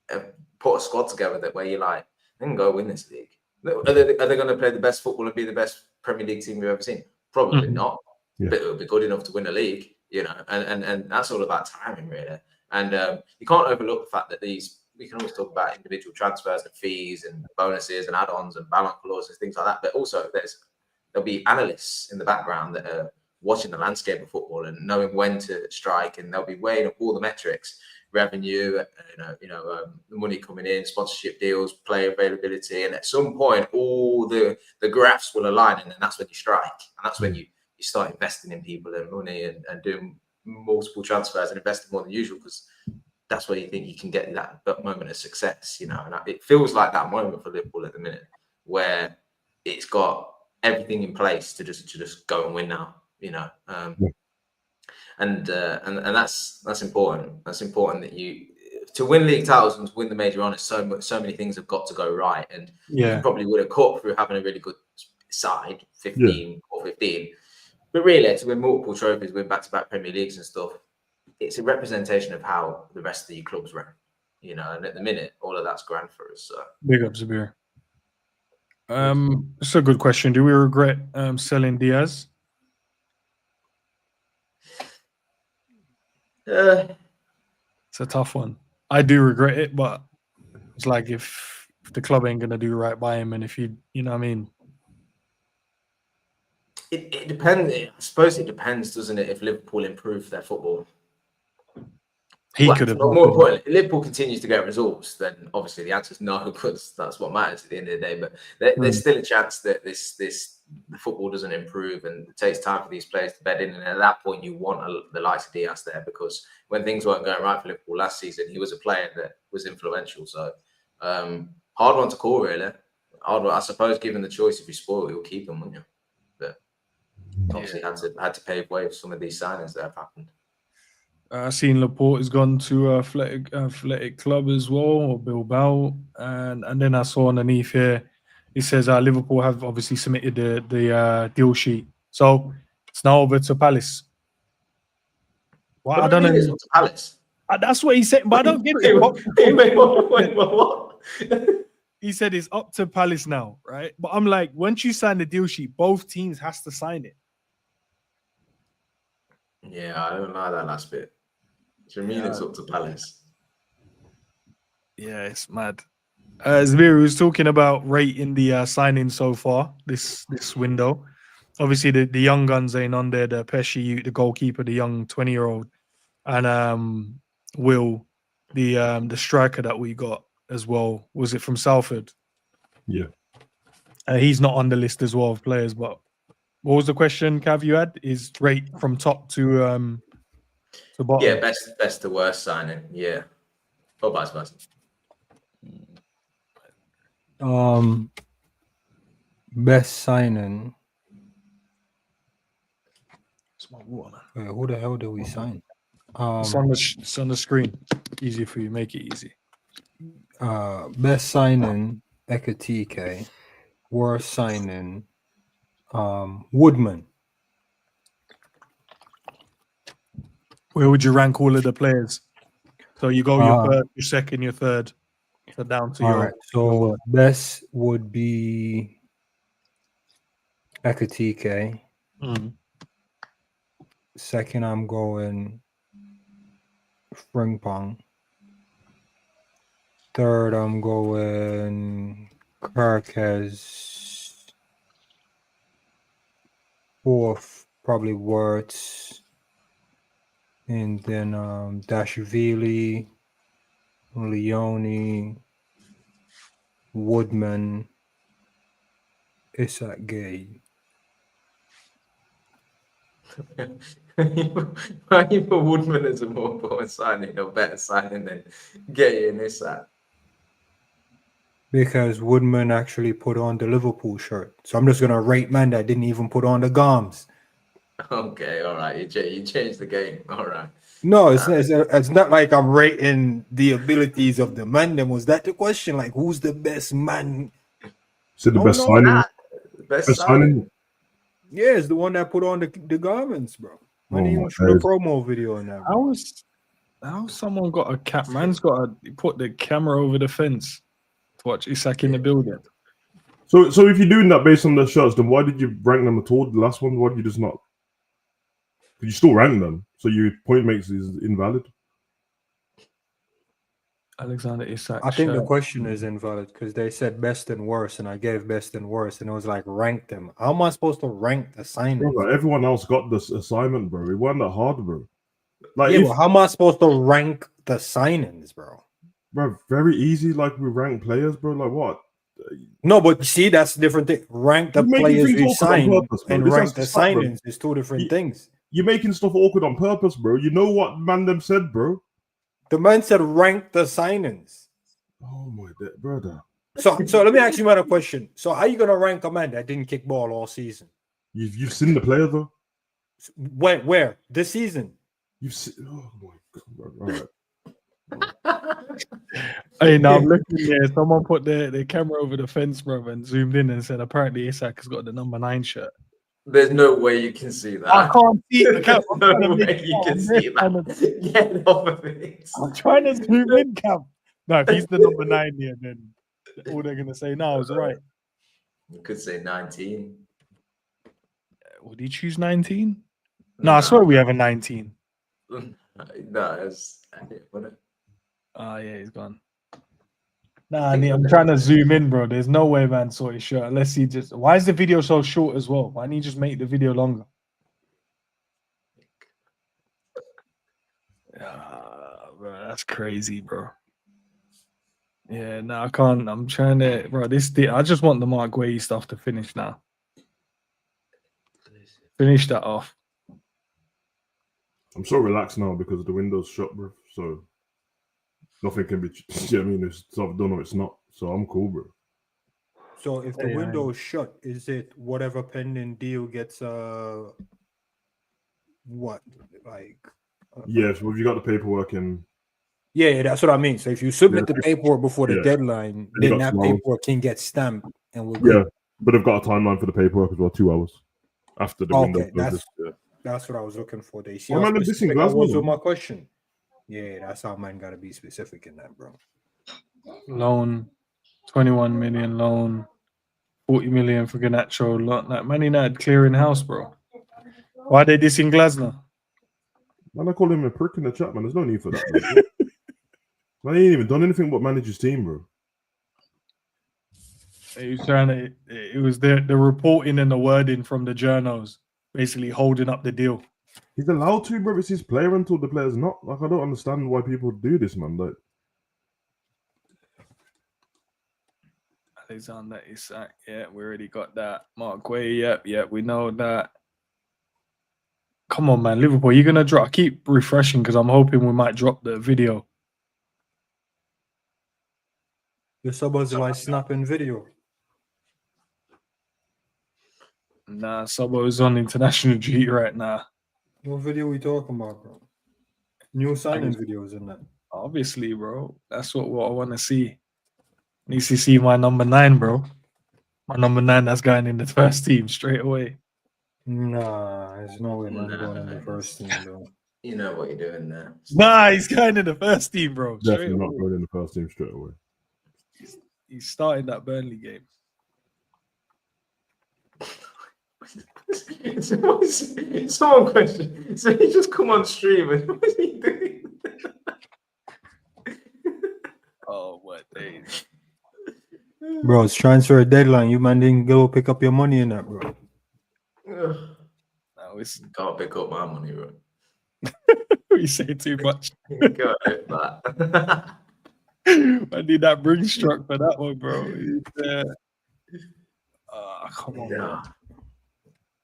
have put a squad together that where you're like, they can go win this league. Are they going to play the best football and be the best Premier League team we've ever seen? Probably not. Yeah. But it'll be good enough to win a league. And that's all about timing, really. And you can't overlook the fact that we can always talk about individual transfers and fees and bonuses and add-ons and balance clauses and things like that. But also there'll be analysts in the background that are watching the landscape of football and knowing when to strike, and they'll be weighing up all the metrics, revenue, the money coming in, sponsorship deals, player availability. And at some point, all the graphs will align, and then that's when you strike. And that's when you start investing in people and money and doing multiple transfers and investing more than usual, because that's where you think you can get that moment of success, And it feels like that moment for Liverpool at the minute, where it's got everything in place to just go and win now, and that's important. That's important that to win league titles and to win the major honours. So many things have got to go right, and you probably would have caught through having a really good side, 15 or 15. But really, to win multiple trophies, win back-to-back Premier Leagues and stuff, it's a representation of how the rest of your clubs run, And at the minute, all of that's grand for us. So big up, Zabir. It's a good question. Do we regret selling Diaz? It's a tough one. I do regret it, but it's like if the club ain't gonna do right by him, and if you know what I mean. It depends. I suppose it depends, doesn't it? If Liverpool improve their football, could have. More importantly, if Liverpool continues to get results, then obviously the answer is no, because that's what matters at the end of the day. But there's still a chance that the football doesn't improve, and it takes time for these players to bed in. And at that point, you want the likes of Diaz there, because when things weren't going right for Liverpool last season, he was a player that was influential. So hard one to call, really. Hard one, I suppose. Given the choice, if you spoil, you'll keep them, wouldn't you? But obviously had to pave way for some of these signings that have happened. I've seen Laporte has gone to Athletic Club as well, or Bilbao, and then I saw underneath here it says Liverpool have obviously submitted the deal sheet, so it's now over to Palace. Well, I don't know. It's up to Palace. That's what he said, but I don't get it. What? He said it's up to Palace now, right? But I'm like, once you sign the deal sheet, both teams has to sign it. Yeah, I don't like that last bit. Do you mean it's up to Palace? Yeah, it's mad. Zveru was talking about rating the signing so far this window. Obviously, the young guns ain't on there. The Pesci, the goalkeeper, the young 20-year-old, and Will, the striker that we got as well. Was it from Salford? Yeah. He's not on the list as well of players. But what was the question, Cav? You had is rate from top to bottom. Yeah, best to worst signing. Yeah, or vice versa. Best signing. It's my water. Wait, who the hell did we sign? It's on the screen. Easy for you. Make it easy. Best signing, Ekatike. Worst signing, Woodman. Where would you rank all of the players? So you go your first, your second, your third. So down to your. Right, so best would be Ekatike. Second, I'm going Frimpong. Third, I'm going Carcass. Fourth, probably Wirtz. And then Dashvili, Leone, Woodman, Isak Guehi. Why you put Woodman as a more important signing or better signing than Guehi and Isak? Because Woodman actually put on the Liverpool shirt. So I'm just going to rate man that didn't even put on the Goms. Okay, all right. You changed the game. All right. No, it's not like I'm rating the abilities of the man. Then was that the question? Like, who's the best man? So the No, best no, signing. Nah, best signing. Yeah, it's the one that put on the garments, bro. I didn't even shoot a promo video on that. Bro. How someone got a cap? Man's got to put the camera over the fence to watch Isak in the building. So if you're doing that based on the shots, then why did you rank them at all? The last one, why did you just not? You still rank them, so your point makes is invalid. Alexander Isak. I think the question is invalid because they said best and worst, and I gave best and worst, and it was like rank them. How am I supposed to rank the signings? Bro, everyone else got this assignment, bro. It wasn't that hard, bro. Like, yeah, but how am I supposed to rank the signings, bro? Bro, very easy. Like we rank players, bro. Like what? No, but you see, that's a different thing. Rank the players you sign and rank the signings is two different things. You're making stuff awkward on purpose, bro. You know what man them said, bro? The man said rank the signings. Oh my brother. So let me ask you another question. So how are you gonna rank a man that didn't kick ball all season? You've seen the player though? Where? This season? You've seen oh my god. All right. Hey, now I'm looking here. Someone put their camera over the fence, bro, and zoomed in and said apparently Isak has got the number 9 shirt. There's no way you can see that. I can't see the camera. No way you can see that. Get off of it. I'm trying to zoom in, Cam. No, if he's the number 9 here, then all they're gonna say now is right. You could say 19. Would he choose 19? No, I swear we have a 19. No, it's Oh yeah, he's gone. Nah, I'm trying to zoom in, bro. There's no way man saw his shirt unless he just. Why is the video so short as well? Why don't you just make the video longer? Bro, that's crazy, bro. Yeah, no, I can't. I'm trying to, bro. I just want the Marc Guehi stuff to finish now. Finish that off. I'm so relaxed now because the window's shut, bro. So nothing can be. I mean, it's done or it's not. So I'm cool, bro. So if the window is shut, is it whatever pending deal gets what like? Yes, well, you got the paperwork in. Yeah, that's what I mean. So if you submit the paperwork before the deadline, then that paperwork can get stamped and we'll yeah, but I've got a timeline for the paperwork as well, 2 hours after the window closes. That's what I was looking for. They see how specific I was with my question. Yeah, that's how mine got to be specific in that, bro. Loan, 21 million loan, 40 million for Garnacho. Like Man United clearing house, bro. Why are they dissing Glasner? Man, I call him a prick in the chat, man. There's no need for that. Man, he ain't even done anything but manage his team, bro. He was trying to. It was the reporting and the wording from the journals basically holding up the deal. He's allowed to, bro. It's his player until the player's not. Like, I don't understand why people do this, man. Like, Alexander Isak, yeah, we already got that. Marc Guehi, yep, we know that. Come on, man, Liverpool, you're gonna drop. I keep refreshing because I'm hoping we might drop the video. The suburbs like snapping video. Nah, Sobo is on international duty right now. What video we talking about, bro? New signing videos in that. Obviously, bro. That's what I want to see. Needs to see my number 9, bro. My number 9 that's going in the first team straight away. Nah, there's no way man going in the first team, bro. You know what you're doing there. Nah, he's going in the first team, bro. Definitely not going in the first team straight away. He's starting that Burnley game. Someone question. So he just come on stream and what is he doing? Oh, what days? Bro, it's transfer deadline. You man didn't go pick up your money in that, bro. No, it's Can't pick up my money, bro. you say too much. Go ahead, that. I need that ring struck for that one, bro. Come on, Yeah.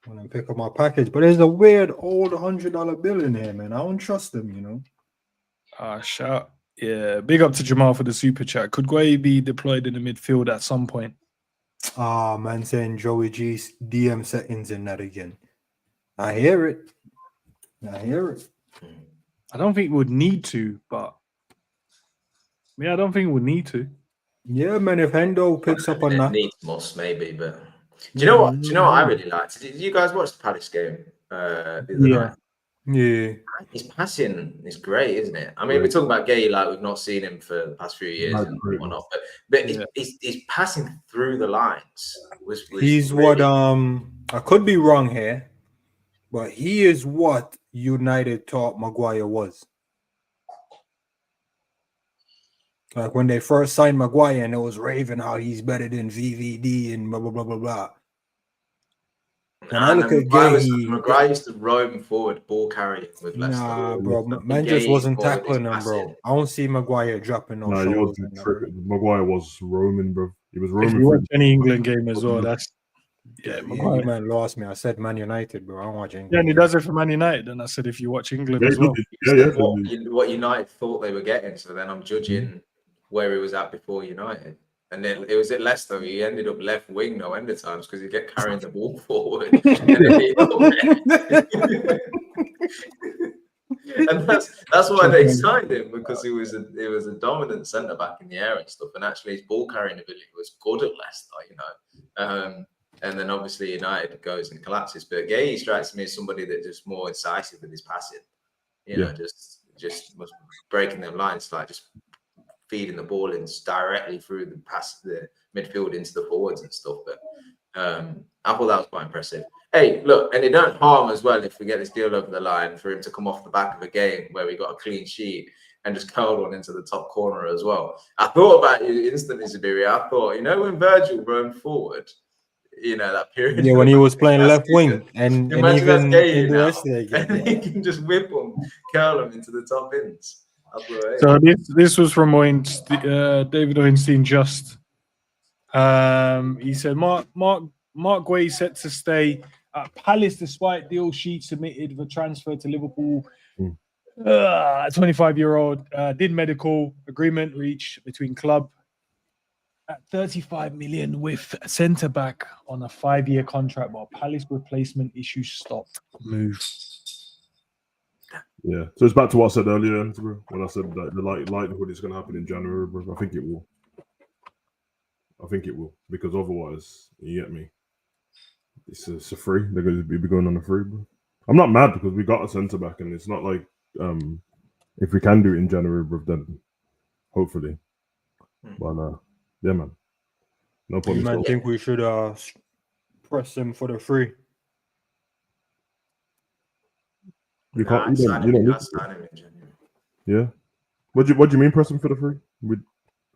When I pick up my package, but there's a weird old $100 bill in here, man. I don't trust them, you know. Shout. Yeah, big up to Jamal for the super chat. Could Guehi be deployed in the midfield at some point? Man saying Joey G's DM settings in that again. I hear it. I don't think we would need to, but I don't think we would need to. Yeah, man. If Hendo picks up on that, Needs must maybe, but do you know what? Do you know what I really liked? Did you guys watch the Palace game the other night? Yeah. His passing is great, isn't it? I mean, we're talking about Guehi like we've not seen him for the past few years and whatnot, but his passing through the lines was He's really... what I could be wrong here, but he is what United thought Maguire was. Like when they first signed Maguire and it was raving how he's better than VVD and blah blah blah blah blah. When I look at Guehi, Maguire used to roam forward, ball carrying with Leicester. Nah, bro, man just wasn't tackling him, bro. I don't see Maguire dropping no shoulders. Maguire was roaming, bro. He was roaming. If you watch any England game as well, that's Maguire. You man lost me. I said Man United, bro. I don't watch England. Yeah, and he does it for Man United. And I said if you watch England as well. What United thought they were getting. So then I'm judging where he was at before United. And then it was at Leicester. He ended up left wing no end of times because he kept carrying the ball forward. And that's why they signed him, because he was a dominant centre back in the air and stuff. And actually, his ball carrying ability was good at Leicester, you know. And then obviously United goes and collapses. But Guehi strikes me as somebody that just more incisive with his passing. You know, just was breaking them lines, like just feeding the ball in directly through the midfield into the forwards and stuff. But I thought that was quite impressive. Hey, look, and it don't harm as well if we get this deal over the line for him to come off the back of a game where we got a clean sheet and just curled one into the top corner as well. I thought about you instantly, Zabiri. I thought, you know, when Virgil roamed forward, you know, that period. Yeah, when he was playing left wing and even in the rest of the game. And he can just whip them, curl them into the top ends. So this was from David Owenstein. Just he said Marc Guehi set to stay at Palace despite deal sheet submitted for transfer to Liverpool. 25-year-old did medical agreement reached between club at 35 million with centre back on a 5-year contract, but Palace replacement issue stopped move. Yeah, so it's back to what I said earlier when I said that the likelihood is going to happen in January, bro. I think it will. Because otherwise, you get me. It's a free. They're going to be going on a free, bro. I'm not mad because we got a centre back, and it's not like if we can do it in January, bro, then hopefully. But yeah, man. No problem. I think we should press him for the free. You can't. You don't need to. Yeah. What do you mean pressing for the free?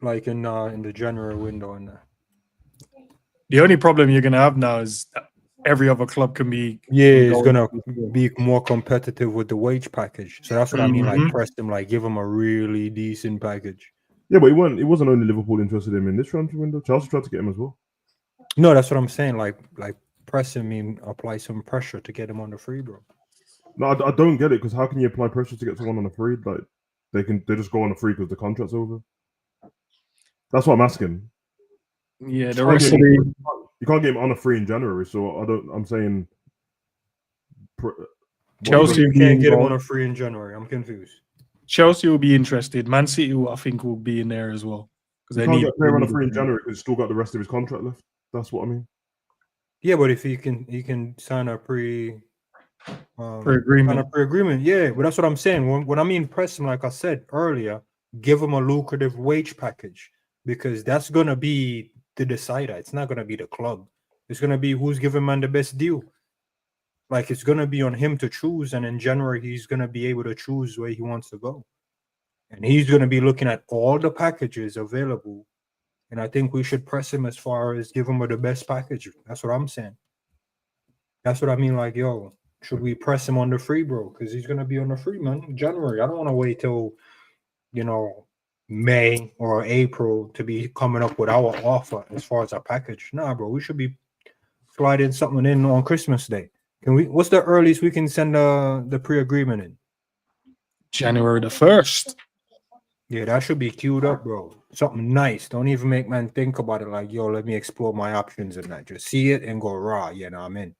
Like in the January window and the only problem you're gonna have now is every other club can be it's gonna be more competitive with the wage package. So that's what I mean. Like press them, like give them a really decent package. Yeah, but it wasn't only Liverpool interested in him in this transfer window. Chelsea tried to get him as well. No, that's what I'm saying. Like press him, mean apply some pressure to get him on the free, bro. No, I don't get it, because how can you apply pressure to get someone on a free? Like they just go on a free because the contract's over. That's what I'm asking. Yeah, the rest of the you can't get him on a free in January. So I'm saying Chelsea can't get him on a free in January. I'm confused. Chelsea will be interested. Man City, I think, will be in there as well, because they can't need get a player on a free in January because he's still got the rest of his contract left. That's what I mean. Yeah, but if he can sign a pre-agreement. Yeah, but that's what I'm saying. When I mean press him, like I said earlier, give him a lucrative wage package, because that's gonna be the decider. It's not gonna be the club. It's gonna be who's giving man the best deal. Like it's gonna be on him to choose, and in January he's gonna be able to choose where he wants to go. and he's going to be looking at all the packages available. And I think we should press him as far as give him the best package. That's what I'm saying. That's what I mean. Like, yo, should we press him on the free, bro? Because he's going to be on the free, man. January. I don't want to wait till, May or April to be coming up with our offer as far as our package. Nah, bro, we should be sliding something in on Christmas Day. Can we? What's the earliest we can send the pre-agreement in? January the 1st. Yeah, that should be queued up, bro. Something nice. Don't even make man think about it like, yo, let me explore my options and that. Just see it and go raw. Yeah, no, I'm in.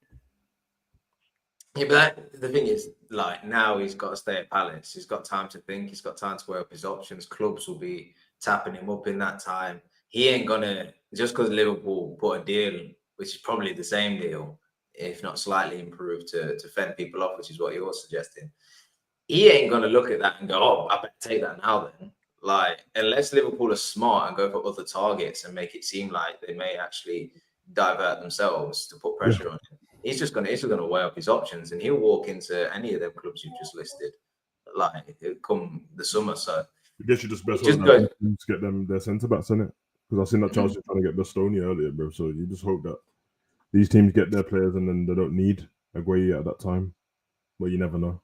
Yeah, but the thing is, like, now he's got to stay at Palace. He's got time to think. He's got time to weigh up his options. Clubs will be tapping him up in that time. He ain't gonna, just because Liverpool put a deal, which is probably the same deal, if not slightly improved, to fend people off, which is what you're suggesting. He ain't gonna look at that and go, "Oh, I better take that now." Then, like, unless Liverpool are smart and go for other targets and make it seem like they may actually divert themselves to put pressure on him. He's just gonna weigh up his options, and he'll walk into any of them clubs you've just listed, like, come the summer. So I guess you just best just hope that to get them their centre backs in it, because I've seen that Chelsea trying to get Bastoni earlier, bro. So you just hope that these teams get their players and then they don't need a Guehi at that time, but you never know.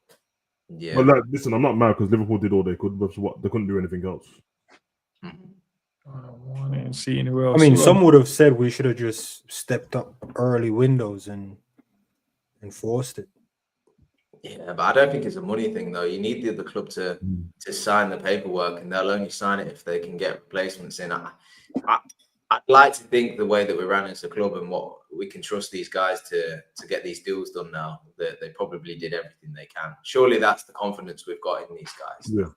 Yeah, but like, listen, I'm not mad because Liverpool did all they could, but what they couldn't do anything else. I didn't see anywhere else. I mean, some would have said we should have just stepped up early windows and enforced it. Yeah, but I don't think it's a money thing though. You need the other club to sign the paperwork, and they'll only sign it if they can get replacements in. I'd like to think the way that we ran as a club and what we can trust these guys to get these deals done now, that they probably did everything they can. Surely that's the confidence we've got in these guys. Yeah.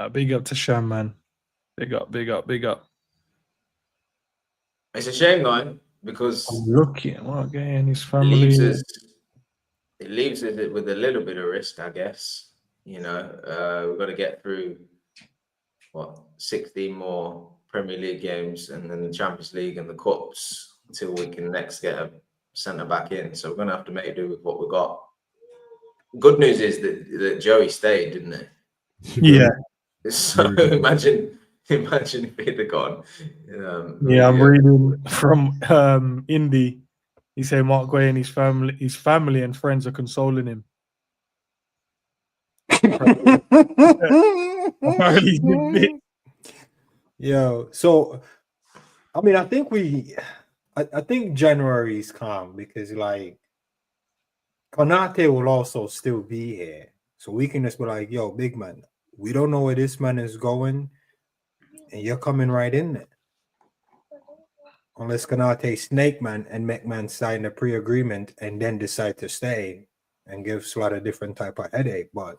Big up to Sham, man. Big up, big up, big up. It's a shame though, because Look at Marc Guehi and his family. It leaves us with a little bit of risk, I guess. We've got to get through 16 more Premier League games and then the Champions League and the Cups until we can next get a centre back in. So we're going to have to make do with what we've got. Good news is that Joey stayed, didn't he? Yeah. So imagine if he'd have gone. I'm reading from Indy. He said Marc Guehi and his family and friends are consoling him. Yo, so I mean, I think January is calm because like Konate will also still be here, so we can just be like, "Yo, big man, we don't know where this man is going, and you're coming right in there." Unless Konate snake man and make man sign a pre-agreement and then decide to stay and give Slot a different type of headache, but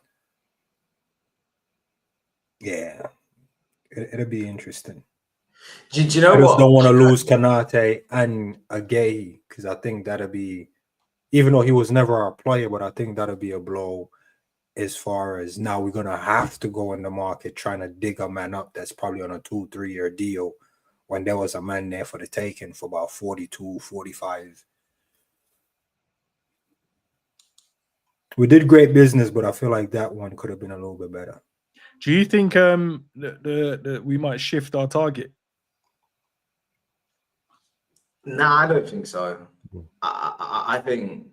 yeah, it'll be interesting. Do you know I just what? don't want to lose Konate and a Guehi because I think that'll be, even though he was never our player, but I think that'll be a blow as far as now we're going to have to go in the market trying to dig a man up that's probably on a 2-3 year deal when there was a man there for the taking for about 42, 45. We did great business, but I feel like that one could have been a little bit better. Do you think we might shift our target? No, I don't think so. I think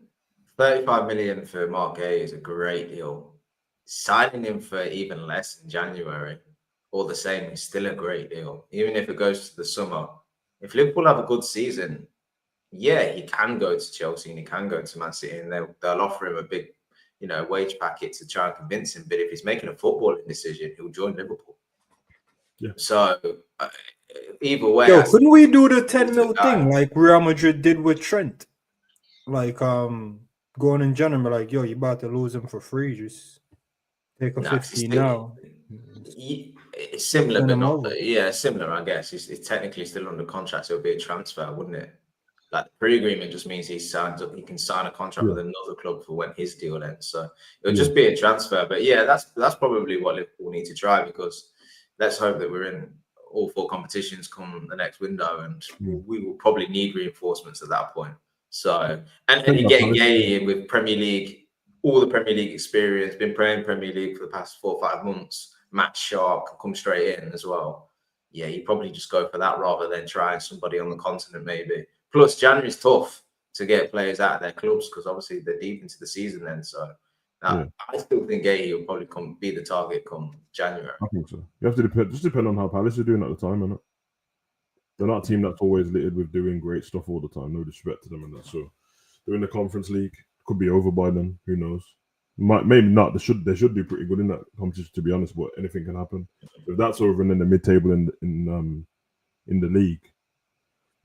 35 million for Marc Guehi is a great deal. Signing him for even less in January, all the same, is still a great deal. Even if it goes to the summer. If Liverpool have a good season, yeah, he can go to Chelsea and he can go to Man City, and they'll offer him a big, wage packet to try and convince him. But if he's making a footballing decision, he'll join Liverpool. Yeah. So either way, couldn't we do the 10 mil thing like Real Madrid did with Trent? Like going in January, like, yo, you about to lose him for free, just take a 50 now. It's similar, but not similar, I guess. It's technically still under contract, so it'll be a transfer, wouldn't it? Like, the pre-agreement just means he can sign a contract with another club for when his deal ends. So it'll just be a transfer. But yeah, that's probably what Liverpool need to try, because let's hope that we're in all 4 competitions come the next window, and we will probably need reinforcements at that point. So and you're getting Guehi in with Premier League all the Premier League experience, been playing Premier League for the past 4 or 5 months, match sharp, can come straight in as well. Yeah, you probably just go for that rather than trying somebody on the continent maybe. Plus, January's tough to get players out of their clubs because obviously they're deep into the season then. So I still think Guehi will probably be the target come January. I think so. You have to depend on how Palace are doing at the time, innit? They're not a team that's always littered with doing great stuff all the time. No disrespect to them and that. So they're in the Conference League. Could be over by then. Who knows? Maybe not. They should do pretty good in that competition, to be honest. But anything can happen. If that's over and then the mid-table in the league,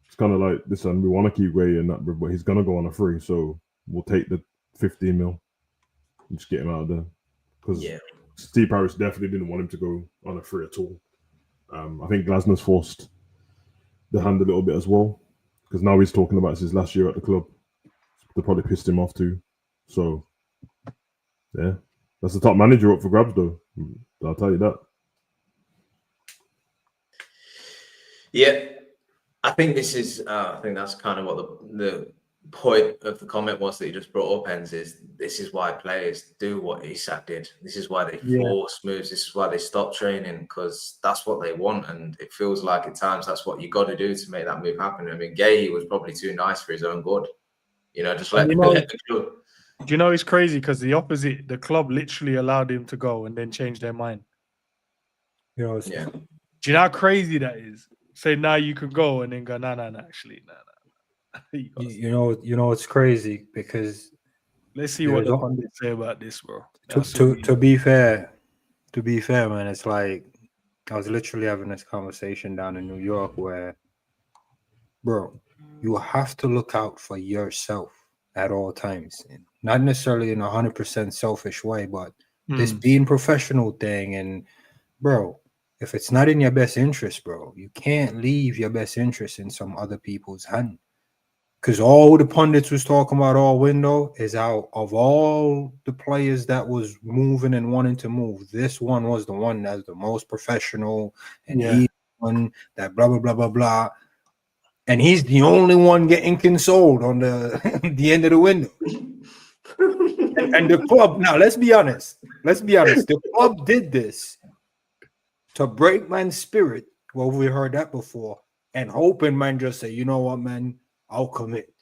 it's kind of like, listen, we want to keep Guehi and that, but he's gonna go on a free, so we'll take the 15 mil and just get him out of there. Because Steve Harris definitely didn't want him to go on a free at all. I think Glasner's forced the hand a little bit as well, because now he's talking about his last year at the club. They probably pissed him off too. So yeah, that's the top manager up for grabs, though. I'll tell you that. Yeah, I think this is. I think that's kind of what the point of the comment was that you just brought up, Hens, is this is why players do what Isak did. This is why they force moves. This is why they stop training, because that's what they want. And it feels like at times that's what you got to do to make that move happen. I mean, Guehi was probably too nice for his own good. You know, just let the club. Do you know it's crazy because the club literally allowed him to go and then changed their mind. You know, do you know how crazy that is? Say now you can go and then go, no, actually, no. You know, it's crazy because let's see what the pundits say about this, bro. To be fair, man, it's like I was literally having this conversation down in New York where, bro, you have to look out for yourself at all times. Not necessarily in 100% selfish way, but this being professional thing. And, bro, if it's not in your best interest, bro, you can't leave your best interest in some other people's hand. Because all the pundits was talking about all window is out of all the players that was moving and wanting to move, this one was the one that's the most professional, and he's one that blah blah blah blah blah, and he's the only one getting consoled on the end of the window. and the club, now let's be honest, the club did this to break man's spirit. Well, we heard that before, and hoping man just say, you know what, man, I'll commit.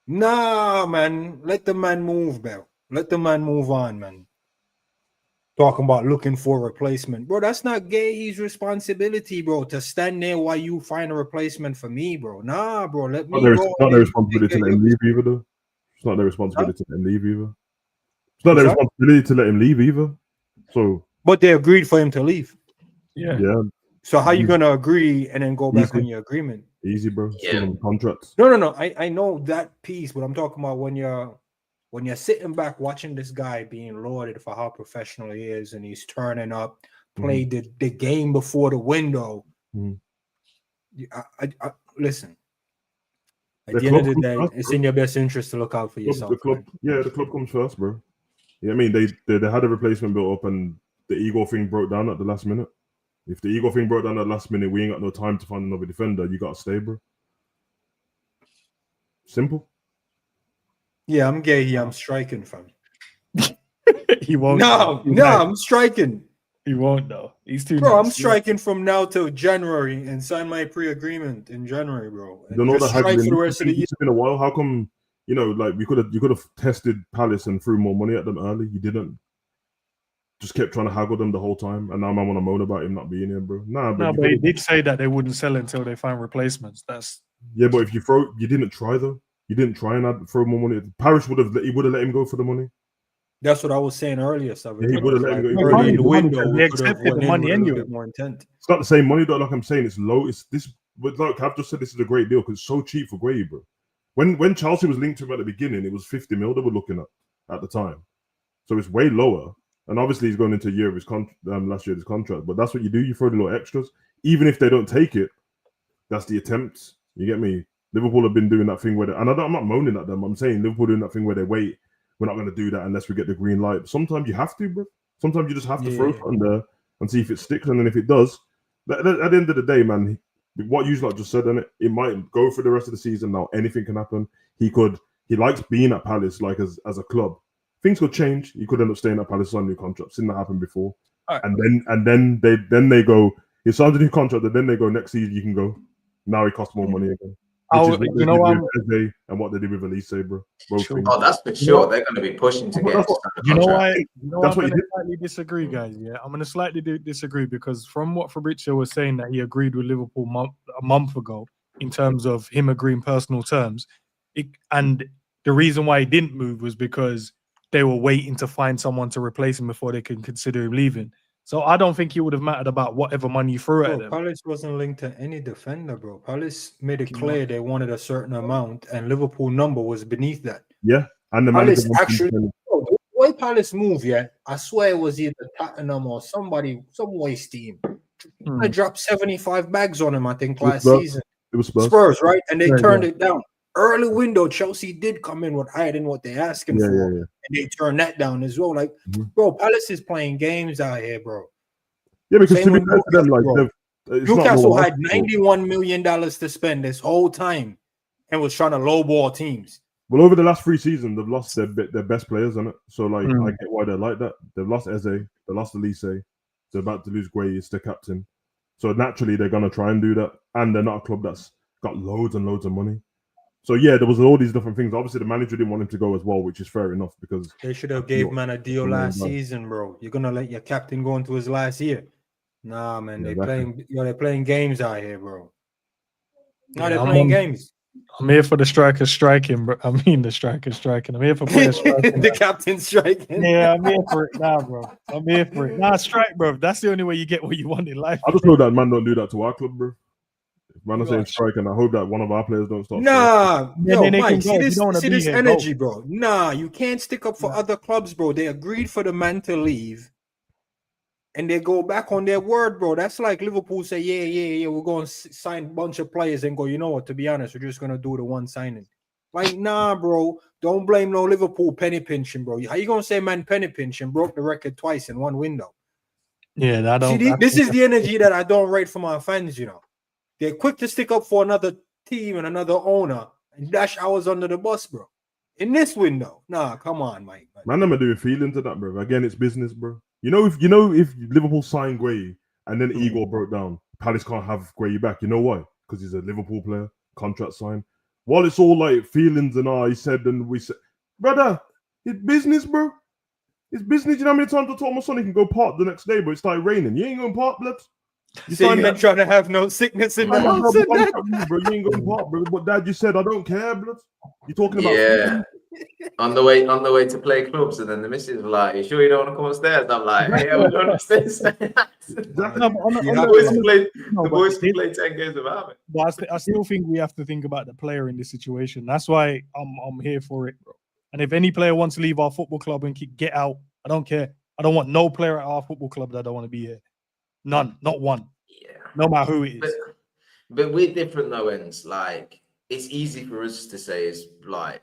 Nah, man. Let the man move, bro. Let the man move on, man. Talking about looking for a replacement. Bro, that's not Guehi's responsibility, bro, to stand there while you find a replacement for me, bro. Nah, bro. Let me go. It's not their responsibility to let him leave either, though. It's not their responsibility to let him leave either. It's not their responsibility to let him leave either. So, but they agreed for him to leave. Yeah. So how you gonna agree and then go back on your agreement? Easy, bro. Still on the contracts. No. I know that piece, but I'm talking about when you're sitting back watching this guy being lauded for how professional he is, and he's turning up, played the game before the window. I listen. At the end of the day, it's in your best interest to look out for yourself. The club comes first, bro. Yeah, I mean they had a replacement built up, and the ego thing broke down at the last minute. If the ego thing broke down at the last minute, we ain't got no time to find another defender. You got to stay, bro. Simple. Yeah, I'm Guehi. I'm striking, fam. He won't. No, I'm striking. He won't, though. He's too. Bro, I'm striking from now till January and sign my pre-agreement in January, bro. You don't know that for the rest of the year. It's been a while. How come? You know, like you could have tested Palace and threw more money at them early. You didn't. Just kept trying to haggle them the whole time, and now I want to moan about him not being here, bro. But he did say that they wouldn't sell until they find replacements. But if you didn't try though. You didn't try and throw more money. Parish would have let him go for the money. That's what I was saying earlier. He would have let him go early. The window. They accepted the money anyway. More intent. It's not the same money though. Like I'm saying, it's low. It's this. But like I've just said, this is a great deal because it's so cheap for Guehi, bro. When Chelsea was linked to him at the beginning, it was 50 mil they were looking at the time. So it's way lower. And obviously he's going into a year of his last year of his contract. But that's what you do. You throw the little extras. Even if they don't take it, that's the attempt. You get me? Liverpool have been doing that thing where I'm not moaning at them. I'm saying Liverpool doing that thing where they wait. We're not going to do that unless we get the green light. Sometimes you have to, bro. Sometimes you just have to throw something there and see if it sticks. And then if it does, at the end of the day, man, what you just said, and it might go for the rest of the season. Now anything can happen. He likes being at Palace, like as a club. things could change. He could end up staying at Palace on new contract. Seen that happen before. Right. And then they go. He signs a new contract, and then they go next season. You can go. Now he costs more money again. Which is what they did with Eze and what they did with Elise, bro. Oh, that's for sure. They're going to be pushing to get. You know why? I'm going to slightly disagree, guys. Yeah, I'm going to slightly disagree because from what Fabrizio was saying that he agreed with Liverpool a month ago in terms of him agreeing personal terms, and the reason why he didn't move was because they were waiting to find someone to replace him before they could consider him leaving. So I don't think he would have mattered about whatever money you threw at them. Palace wasn't linked to any defender, bro. Palace made it clear they wanted a certain amount, and Liverpool number was beneath that. Yeah, and the Palace actually, bro, the way Palace moved, I swear it was either Tottenham or some waste team. I dropped 75 bags on him, I think, last season. It was Spurs, right? And they turned it down. Early window, Chelsea did come in with higher than what they're asking for, and they turned that down as well. Like, bro, Palace is playing games out here, bro. Yeah, because to be fair to them, like Newcastle had $91 million to spend this whole time and was trying to lowball teams. Well, over the last 3 seasons, they've lost their best players, on it. So, like, I get why they're like that. They've lost Eze, they lost Elise, they're about to lose Guehi, it's the captain. So naturally, they're gonna try and do that, and they're not a club that's got loads and loads of money. So yeah, there was all these different things. Obviously, the manager didn't want him to go as well, which is fair enough because they should have gave man a deal last season, bro. You're gonna let your captain go into his last year? Nah, man, they're playing games out here, bro. No, they're playing games. I'm here for the striker striking, bro. I mean the striker striking. I'm here for player striking. The captain striking. Yeah, I'm here for it now, bro. I'm here for it. Nah, strike, bro. That's the only way you get what you want in life. I just hope that man don't do that to our club, bro. Man, I'm saying strike, and I hope that one of our players don't stop. Nah, yo, Mike, see this energy, bro. Nah, you can't stick up for other clubs, bro. They agreed for the man to leave, and they go back on their word, bro. That's like Liverpool say, yeah, we're going to sign a bunch of players and go, you know what, to be honest, we're just going to do the one signing. Like, nah, bro, don't blame no Liverpool penny pinching, bro. How you going to say man penny pinching broke the record twice in one window? Yeah, that don't. See, this is the energy that I don't rate from our fans, you know. They're quick to stick up for another team and another owner and dash ours under the bus, bro. In this window, nah, come on, Mike. Man, I'm doing feelings to that, bro. Again, it's business, bro. You know, if Liverpool signed Guehi and then Igor broke down, Palace can't have Guehi back. You know why? Because he's a Liverpool player, contract signed. While it's all like feelings and he said and we said, brother, it's business, bro. It's business. You know how many times I told my son he can go park the next day, but it started raining. You ain't going to park, blood. You trying to have no sickness in the house, bro. You ain't going to park, bro. But Dad, you said I don't care, blood. You talking about? Yeah. on the way to play clubs, and then the missus was like, "You sure you don't want to come upstairs?" I'm like, "Yeah, we're going upstairs." The boys can play 10 games without me. But I still think we have to think about the player in this situation. That's why I'm here for it, bro. And if any player wants to leave our football club and get out, I don't care. I don't want no player at our football club that don't want to be here. None, not one. Yeah. No matter who it is. But we're different though, ends. Like, it's easy for us to say it's like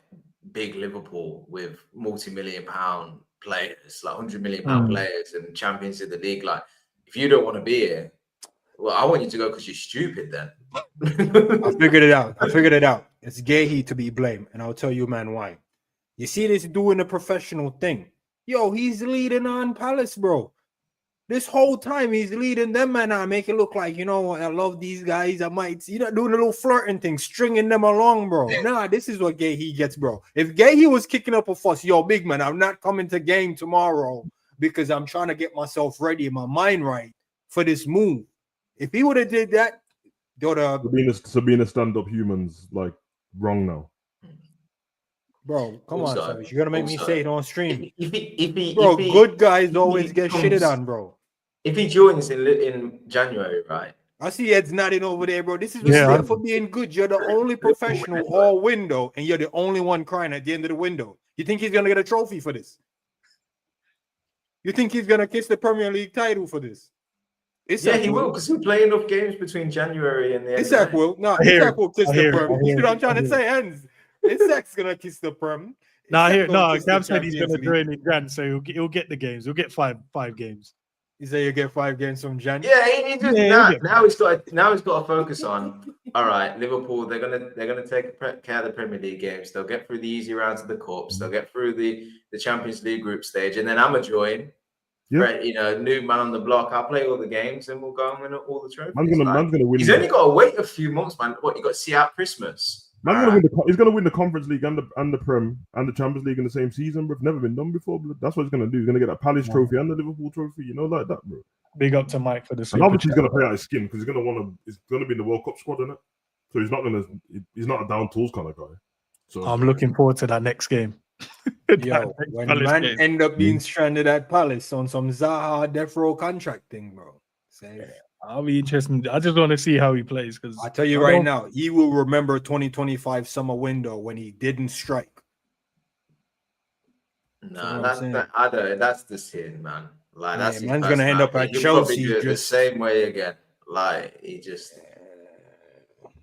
big Liverpool with multi-million-pound players, like £100 million players and champions of the league. Like, if you don't want to be here, well, I want you to go because you're stupid then. I figured it out. It's Guehi to be blamed, and I'll tell you, man, why. You see this doing the professional thing. Yo, he's leading on Palace, bro. This whole time he's leading them, man. I make it look like, you know what, I love these guys. I might, doing a little flirting thing, stringing them along, bro. Nah, this is what Guehi gets, bro. If Guehi was kicking up a fuss, yo, big man, I'm not coming to game tomorrow because I'm trying to get myself ready, my mind right for this move. If he would have did that, being a stand-up human's like wrong now. Bro, come on, Savage. You're gonna make me say it on stream. Bro, good guys always get shitted on, bro. If he joins in January, right? I see Ed's nodding over there, bro. This is respect for being good. You're the only professional all window, and you're the only one crying at the end of the window. You think he's gonna get a trophy for this? You think he's gonna kiss the Premier League title for this? Isak he will, because he'll play enough games between January and the end. Isak will. No, Isak will kiss the Premier. You know what I'm trying to say, Ends. Isak's gonna kiss the Prem. Cam said he's gonna join in Jan, so he'll get the games. He'll get five games. You say you get 5 games from Jan? Yeah, now he's got to focus on all right, Liverpool, they're gonna take care of the Premier League games. They'll get through the easy rounds of the cups. They'll get through the Champions League group stage, and then I'm a join. Yeah. Right, new man on the block. I'll play all the games, and we'll go and win all the trophies. Man's gonna win. He's only got to wait a few months, man. What you got to see out Christmas? He's gonna win the Conference League and the Prem and the Champions League in the same season, bro. It's never been done before, bro. That's what he's gonna do. He's gonna get that Palace trophy and the Liverpool trophy, like that, bro. Big up to Mike for the. And obviously, he's gonna play out his skin because he's gonna be in the World Cup squad, innit? So he's not a down tools kind of guy. So I'm looking forward to that next game. Yo, when man end up being stranded at Palace on some Zaha death row contract thing, bro. I'll be interested. I just want to see how he plays because I tell you right now, he will remember 2025 summer window when he didn't strike. No, that's the sin, man. Like that's man's gonna end up at Chelsea just the same way again. Like he just.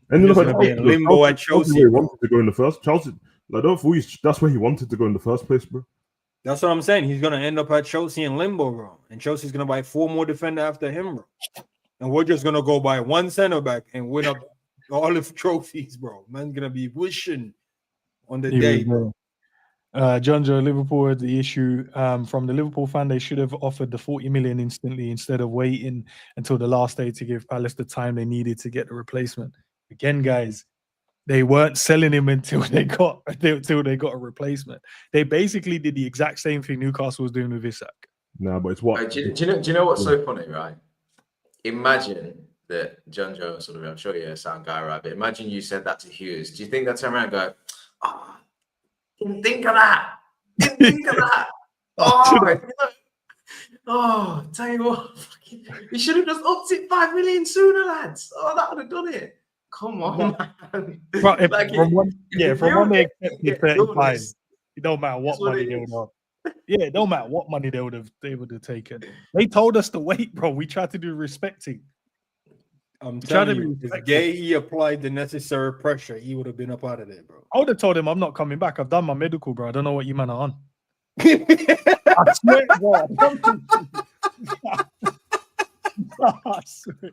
And he's gonna be in limbo at Chelsea. He wanted to go in the first Chelsea. Like, don't fool you. That's where he wanted to go in the first place, bro. That's what I'm saying. He's gonna end up at Chelsea in limbo, bro. And Chelsea's gonna buy 4 more defenders after him, bro. And we're just gonna go buy 1 center back and win up all the trophies, bro. Man's gonna be wishing on the day, bro. John Joe, Liverpool had the issue from the Liverpool fan. They should have offered the 40 million instantly instead of waiting until the last day to give Palace the time they needed to get the replacement. Again, guys, they weren't selling him until they got a replacement. They basically did the exact same thing Newcastle was doing with Isak. No, but it's what? Do you know what's so funny, right? Imagine that John Joe I'm sure you're a sound guy, right? But imagine you said that to Hughes. Do you think they'd turn around and go, "Oh, didn't think of that. Didn't think of that. Oh, tell you what, you should have just upped it 5 million sooner, lads. Oh, that would have done it. Come on, man. From one they accepted 35, it don't matter what money they would have. Yeah, it don't matter what money they would have taken. They told us to wait, bro. We tried to do respecting. I'm telling you, if Guehi applied the necessary pressure, he would have been up out of there, bro. I would have told him I'm not coming back. I've done my medical, bro. I don't know what you man are on. I swear, bro. I swear.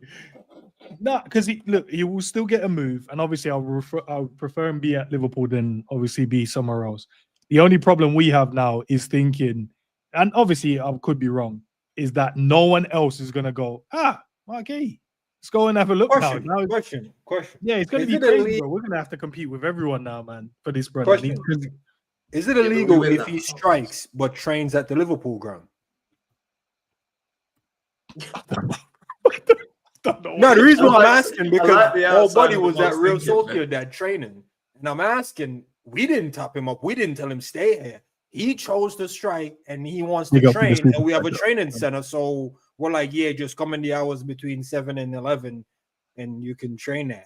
No, because he will still get a move, and obviously I'll prefer him be at Liverpool than obviously be somewhere else. The only problem we have now is thinking, and obviously I could be wrong, is that no one else is gonna go, Marc Guehi. Let's go and have a look question. Yeah, it's gonna be crazy, bro. We're gonna have to compete with everyone now, man, for this brother. Is it illegal if he strikes but trains at the Liverpool ground? No, the reason why I'm asking because nobody was that real salty at that training, and I'm asking. We didn't top him up. We didn't tell him stay here. He chose to strike, and he wants to train. And we have a training center, so we're like, yeah, just come in the hours between 7 and 11, and you can train there.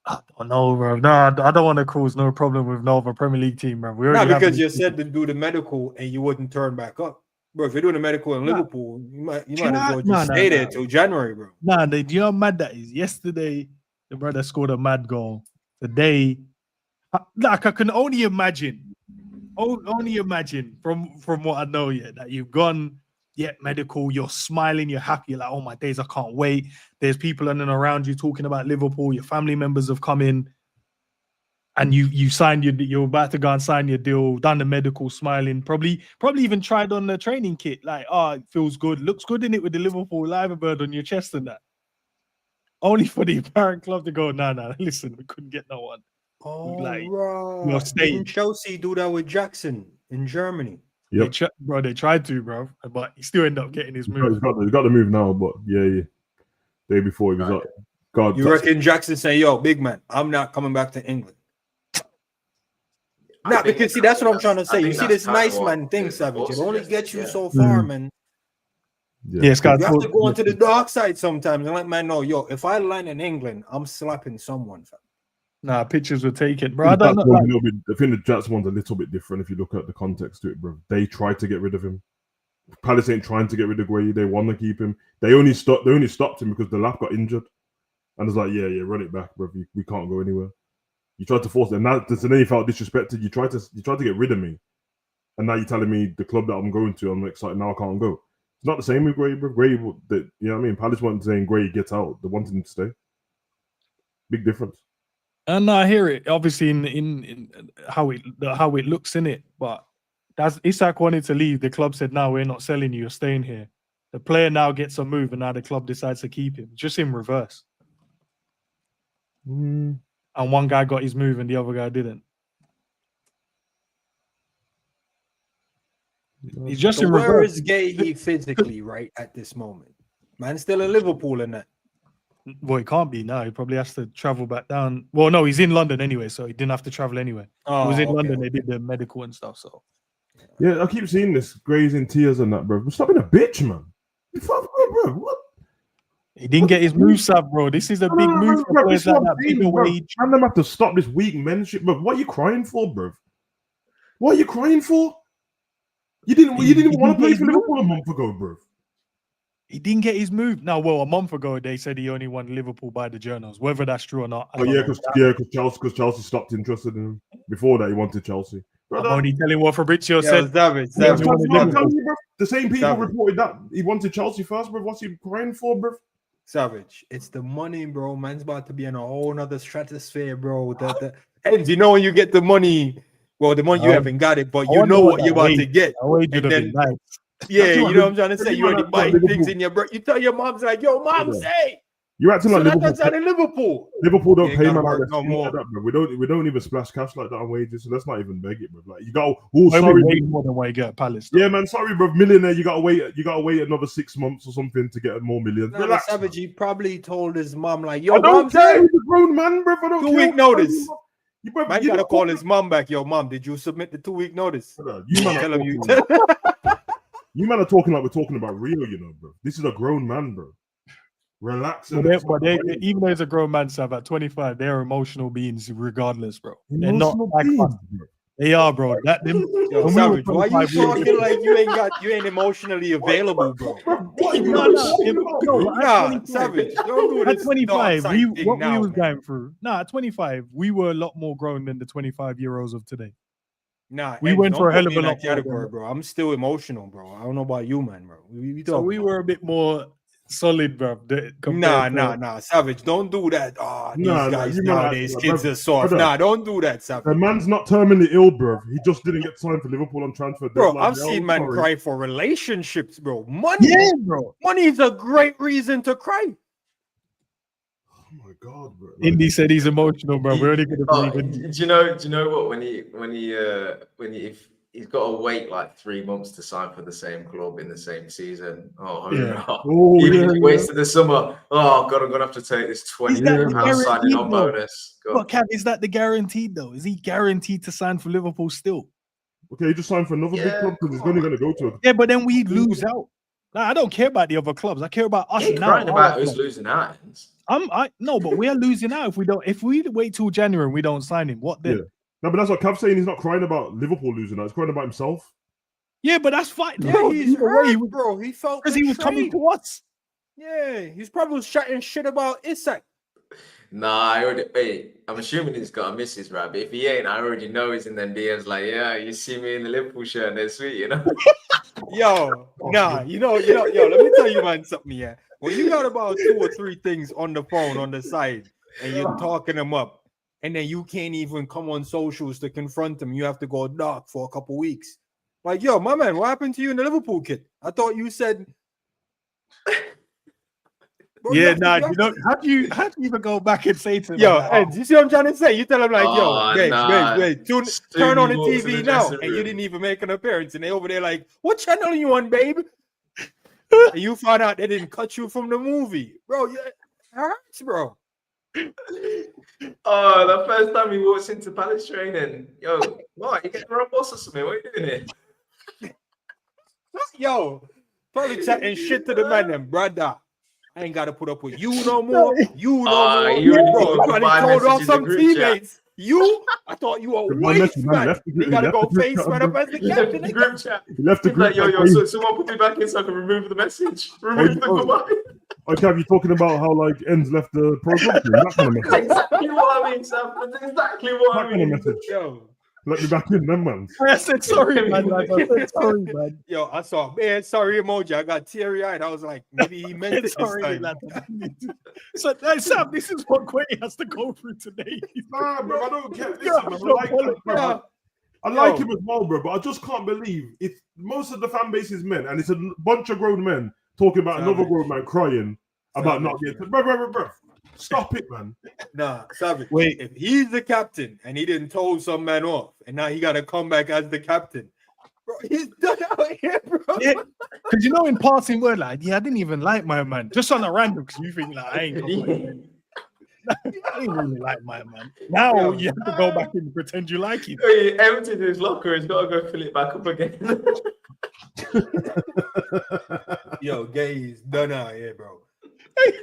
I don't know, bro. No, I don't want to cause no problem with no other Premier League team, bro. No, because you said to do the medical, and you wouldn't turn back up. Bro, if you're doing the medical in Liverpool, you might as well just stay there till January, bro. Nah, do you know how mad that is? Yesterday, the brother scored a mad goal. Today, like I can only imagine from what I know, that you've gone, medical, you're smiling, you're happy, you're like, oh my days, I can't wait. There's people in and around you talking about Liverpool, your family members have come in, and you signed you're about to go and sign your deal, done the medical, smiling, probably even tried on the training kit, like, it feels good, looks good in it with the Liverpool liver bird on your chest and that. Only for the parent club to go, nah, listen, we couldn't get no one. Oh, right. Didn't Chelsea do that with Jackson in Germany? Yep. They tried to, bro, but he still ended up getting his move. He's got the move now, but yeah. Day before he was like, God. You reckon Jackson say, yo, big man, I'm not coming back to England? Nah, because see, that's what I'm trying to say. You see this nice man thing, Savage. It only gets you so far, man. Yeah, Scott, you have to go onto the dark side sometimes and let man know, yo, if I land in England, I'm slapping someone, fam. Nah, pictures were taken, bro. I don't know. I think the Jats one's a little bit different if you look at the context to it, bro. They tried to get rid of him. Palace ain't trying to get rid of Guehi. They want to keep him. They only stopped him because the lap got injured, and it's like, yeah, run it back, bro. We can't go anywhere. You tried to force it, and then you felt disrespected. You tried to get rid of me, and now you're telling me the club that I'm going to, I'm excited now I can't go. It's not the same with Guehi, bro. Guehi, you know what I mean? Palace weren't saying Guehi get out. They wanted him to stay. Big difference. And I hear it. Obviously, in how it looks in it, but that's Isak wanted to leave. The club said, "No, we're not selling you. You're staying here." The player now gets a move, and now the club decides to keep him. Just in reverse. And one guy got his move, and the other guy didn't. He's just So in where reverse. is Guehi physically right at this moment? Man, still in Liverpool in that. Well, he can't be now. He probably has to travel back down. Well, no, he's in London anyway, so he didn't have to travel anyway. He was in London. They did the medical and stuff. So yeah, I keep seeing this grazing tears and that, bro. Stop being a bitch, man. Bro, what? he didn't get his move, bro. This is a big move for players like that. Bigger wage. And them have to stop this weak menship, bro. What are you crying for, bro? What are you crying for? You didn't want to play for Liverpool a month ago, bro. He didn't get his move. Now, well, a month ago they said he only won Liverpool by the journals. Whether that's true or not, Oh yeah, because Chelsea stopped interested in him. Before that, he wanted Chelsea. I'm only telling what Fabrizio said. The same people reported that he wanted Chelsea first, bro. What's he crying for, bro? Savage, it's the money, bro. Man's about to be in a whole nother stratosphere, bro. And you know when you get the money, well, the money you haven't got it, but you know what you're about to get. Yeah, you know what I'm trying to say. You already buying things in your bro. You tell your mom's like, yo, mom, say. You're acting like Liverpool. Liverpool don't pay man like that, bro. We don't even splash cash like that on wages, so let's not even beg it, bro. Like you go, sorry, way more than what you get at Palace. Yeah, man, sorry, bro. Millionaire, you gotta wait another 6 months or something to get more millions. No, Savage, he probably told his mom like, yo, I don't care. He's a grown man, bro. I don't 2 week notice. Man, you gotta call his mom back. Yo, mom, did you submit the 2 week notice? You man are talking like we're talking about real, you know, bro. This is a grown man, bro. Relax. But even though he's a grown man, Sav, at 25, they're emotional beings regardless, bro. They're not like us. They are, bro. Yo, Savage, why you talking like you ain't emotionally available, bro? Savage, don't do this. At 25, we was going through. At 25, we were a lot more grown than the 25-year-olds of today. We went for a hell of a lot category, bro. I'm still emotional, bro. I don't know about you, man, bro. We were a bit more solid, bro. Nah, Savage, don't do that. These guys nowadays, kids are soft. Brother, don't do that, Savage. The man's not terminally ill, bro. He just didn't get signed for Liverpool on transfer. Bro, I've seen man cry for relationships, bro. Money, bro. Money is a great reason to cry. Oh my God, bro! Indy said he's emotional, bro. We're only gonna believe in. Do you know what? If he's got to wait like 3 months to sign for the same club in the same season. Even if he waits to the summer. Oh God, I'm gonna have to take this £20 signing on bonus. But Cav, is that the guaranteed though? Is he guaranteed to sign for Liverpool still? Okay, he just signed for another big club because he's only going to go to. Yeah, but then we lose out. Nah, I don't care about the other clubs. I care about us now. Crying about who's losing out. No, but we're losing out if we don't. If we wait till January and we don't sign him, what then? Yeah. No, but that's what Cav's saying. He's not crying about Liverpool losing out. He's crying about himself. Yeah, but that's fine. Yeah, he's hurt, bro. He felt because he was coming to us. Yeah, he's probably chatting shit about Isak. Nah, I'm assuming he's got a missus, right? But if he ain't, I already know he's in them DMs like, yeah, you see me in the Liverpool shirt and they're sweet, you know? Yo, let me tell you, man, something, yeah. When you got about 2 or 3 things on the phone on the side and you're talking them up, and then you can't even come on socials to confront them, you have to go dark for a couple weeks. Like, yo, my man, what happened to you in the Liverpool kit? I thought you said... Bro, how do you even go back and say to him? Yo, Ed, you see what I'm trying to say? You tell him like, wait, turn on the TV now, and you didn't even make an appearance, and they over there like, what channel are you on, babe? And you find out they didn't cut you from the movie, bro. It hurts, bro. Oh, the first time he walks into Palace training, yo, what? You getting the wrong boss or something? What are you doing here? Yo, probably chatting shit to the man, then, brother. I ain't got to put up with you no more. You no more. You told off some teammates. I thought you were waste, man. You got to go face man up as the captain. Group chat. He left the group chat. Yo, someone put me back in so I can remove the message. Remove the goodbye. Okay, have you talking about how like Ends left the program? That kind of message. Exactly what I mean, Sam. That's exactly what I mean. Message. Yo, Let me back in, them man. I said sorry, man. Like, I said sorry, man. Yo, I saw man, sorry emoji. I got teary eyed. I was like, maybe he meant it this Sorry, time. lad. So, Sam, this is what Guehi has to go through today. Nah, bro, I don't care. Yeah, Listen, man, I Yo. like him as well, bro, but I just can't believe it's most of the fan base is men, and it's a bunch of grown men talking about another grown man crying about not getting. Bro. Stop it, man. Nah, Savage. Wait. If he's the captain and he didn't told some man off, and now he got to come back as the captain, bro, he's done out here, bro. Yeah, because you know, in passing word, like, yeah, I didn't even like my man. Just on a random, because you think like I ain't. I ain't really like my man. Now you have to go back and pretend you like him. He emptied his locker. He's got to go fill it back up again. Yo, Guehi's done out here, bro.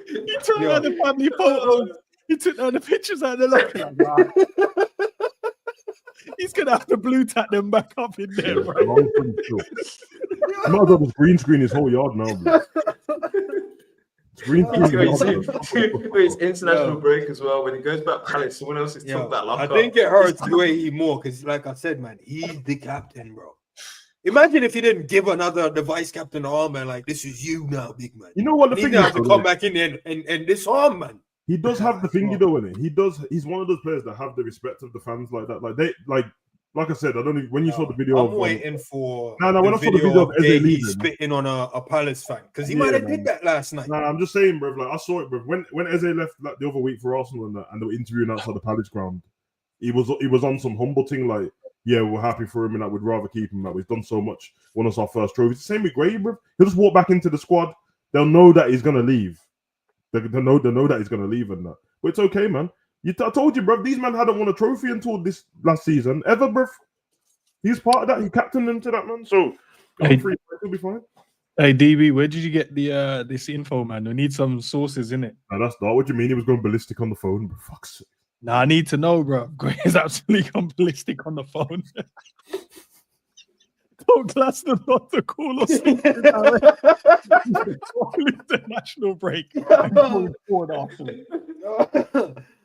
He took out the family photos. He took out the pictures out of the locker. Like, wow. He's gonna have to blue tack them back up in there, bro. Might as well just green screen his whole yard now, bro. Green screen. It's international break as well. When he goes back Palace, someone else is took that locker. I think it hurts Guehi more because, like I said, man, he's the captain, bro. Imagine if he didn't give the vice captain the arm, man. Like, this is you now, big man. You know what the he thing has is? to come back in there and this arm, man. He does have the thingy though, innit? He does. He's one of those players that have the respect of the fans like that. Like I said, I don't know when you saw the video. I'm waiting for when I saw the video of Eze leaving, spitting on a Palace fan because he might have did that last night. Nah, I'm just saying, bro. Like I saw it, bro. When Eze left like, the other week for Arsenal and they were interviewing outside the Palace ground, he was on some humble thing like, yeah, we're happy for him and that we'd rather keep him. That we've done so much, won us our first trophy. It's the same with Guehi, bro. He'll just walk back into the squad. They'll know that he's gonna leave. They know that he's gonna leave and that. But it's okay, man. I told you, bro. These men hadn't won a trophy until this last season ever, bro. He's part of that. He captained them to that, man. So he'll be fine. Hey DB, where did you get the this info, man? We need some sources in it. Nah, that's not what you mean. He was going ballistic on the phone, bro. Fuck's sake. Nah, I need to know, bro. He's absolutely gone ballistic on the phone. Don't glass the not to call us international break.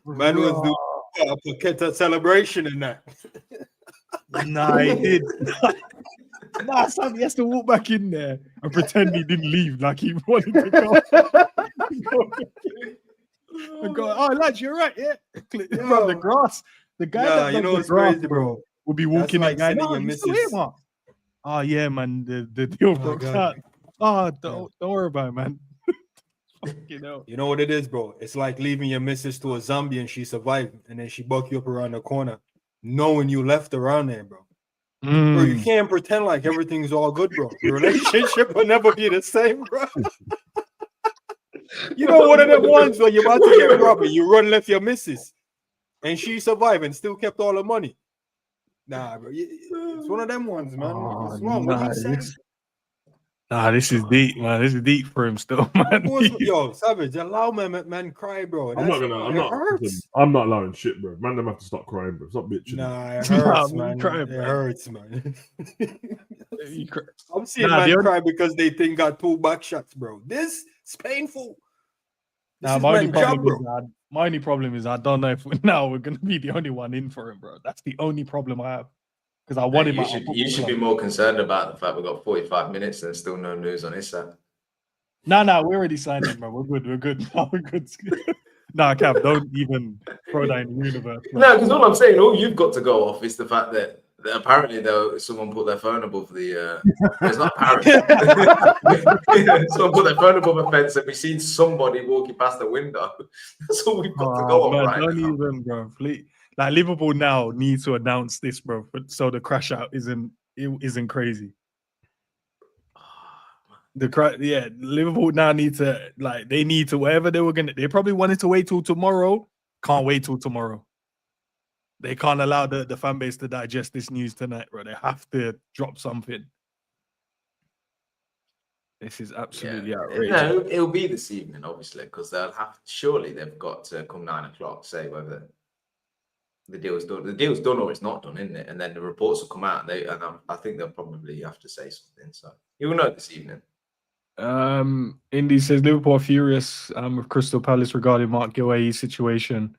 Man was doing a Paqueta celebration in that. Nah, he did. Nah, Sam, he has to walk back in there and pretend he didn't leave, like he wanted to go. And go, oh, lads, you're right, yeah. From the grass. The guy that you know the what's grass, crazy, bro, will be walking like and going, sending oh, your you still missus- here, Mark? Oh, yeah, man, the deal broke out. Oh, don't worry about it, man. You know what it is, bro? It's like leaving your missus to a zombie and she survived, and then she buck you up around the corner, knowing you left around there, bro. Bro, you can't pretend like everything's all good, bro. Your relationship will never be the same, bro. You know, one of them ones where you're about to get robbed, you run left your missus, and she survived and still kept all the money. Nah, bro, it's one of them ones, man. What's wrong? What are you saying? Nah, this is deep, man. This is deep for him still, man. Yo, Savage, allow man cry, bro. I'm not allowing shit, bro. Man, them have to stop crying, bro. Stop bitching. Nah, it hurts, man. It hurts, man. I'm seeing man cry because they think got 2 back shots, bro. This is painful. Nah, my only problem is I don't know if we're going to be the only one in for him, bro. That's the only problem I have. Because I want him. You should be more concerned about the fact we've got 45 minutes and still no news on Isak. No, we already signed him, bro. We're good. No, we're good. Nah, Cap, don't even throw that in the universe. Bro. No, because all I'm saying, all you've got to go off is the fact that apparently, though, someone put their phone above the. It's not apparent. Someone put their phone above a fence, and we've seen somebody walking past the window. That's all we've got to go on, right? Don't even, bro. Please. Like Liverpool now need to announce this, bro. So the crash out isn't crazy. Liverpool now need to whatever they were gonna. They probably wanted to wait till tomorrow. Can't wait till tomorrow. They can't allow the fan base to digest this news tonight, bro. They have to drop something. This is absolutely outrageous. No, it'll be this evening, obviously, because surely they've got to come 9 o'clock, say whether the deal's done. The deal's done or it's not done, isn't it? And then the reports will come out, and I think they'll probably have to say something. So you will know this evening. Indy says Liverpool are furious with Crystal Palace regarding Marc Guehi's situation.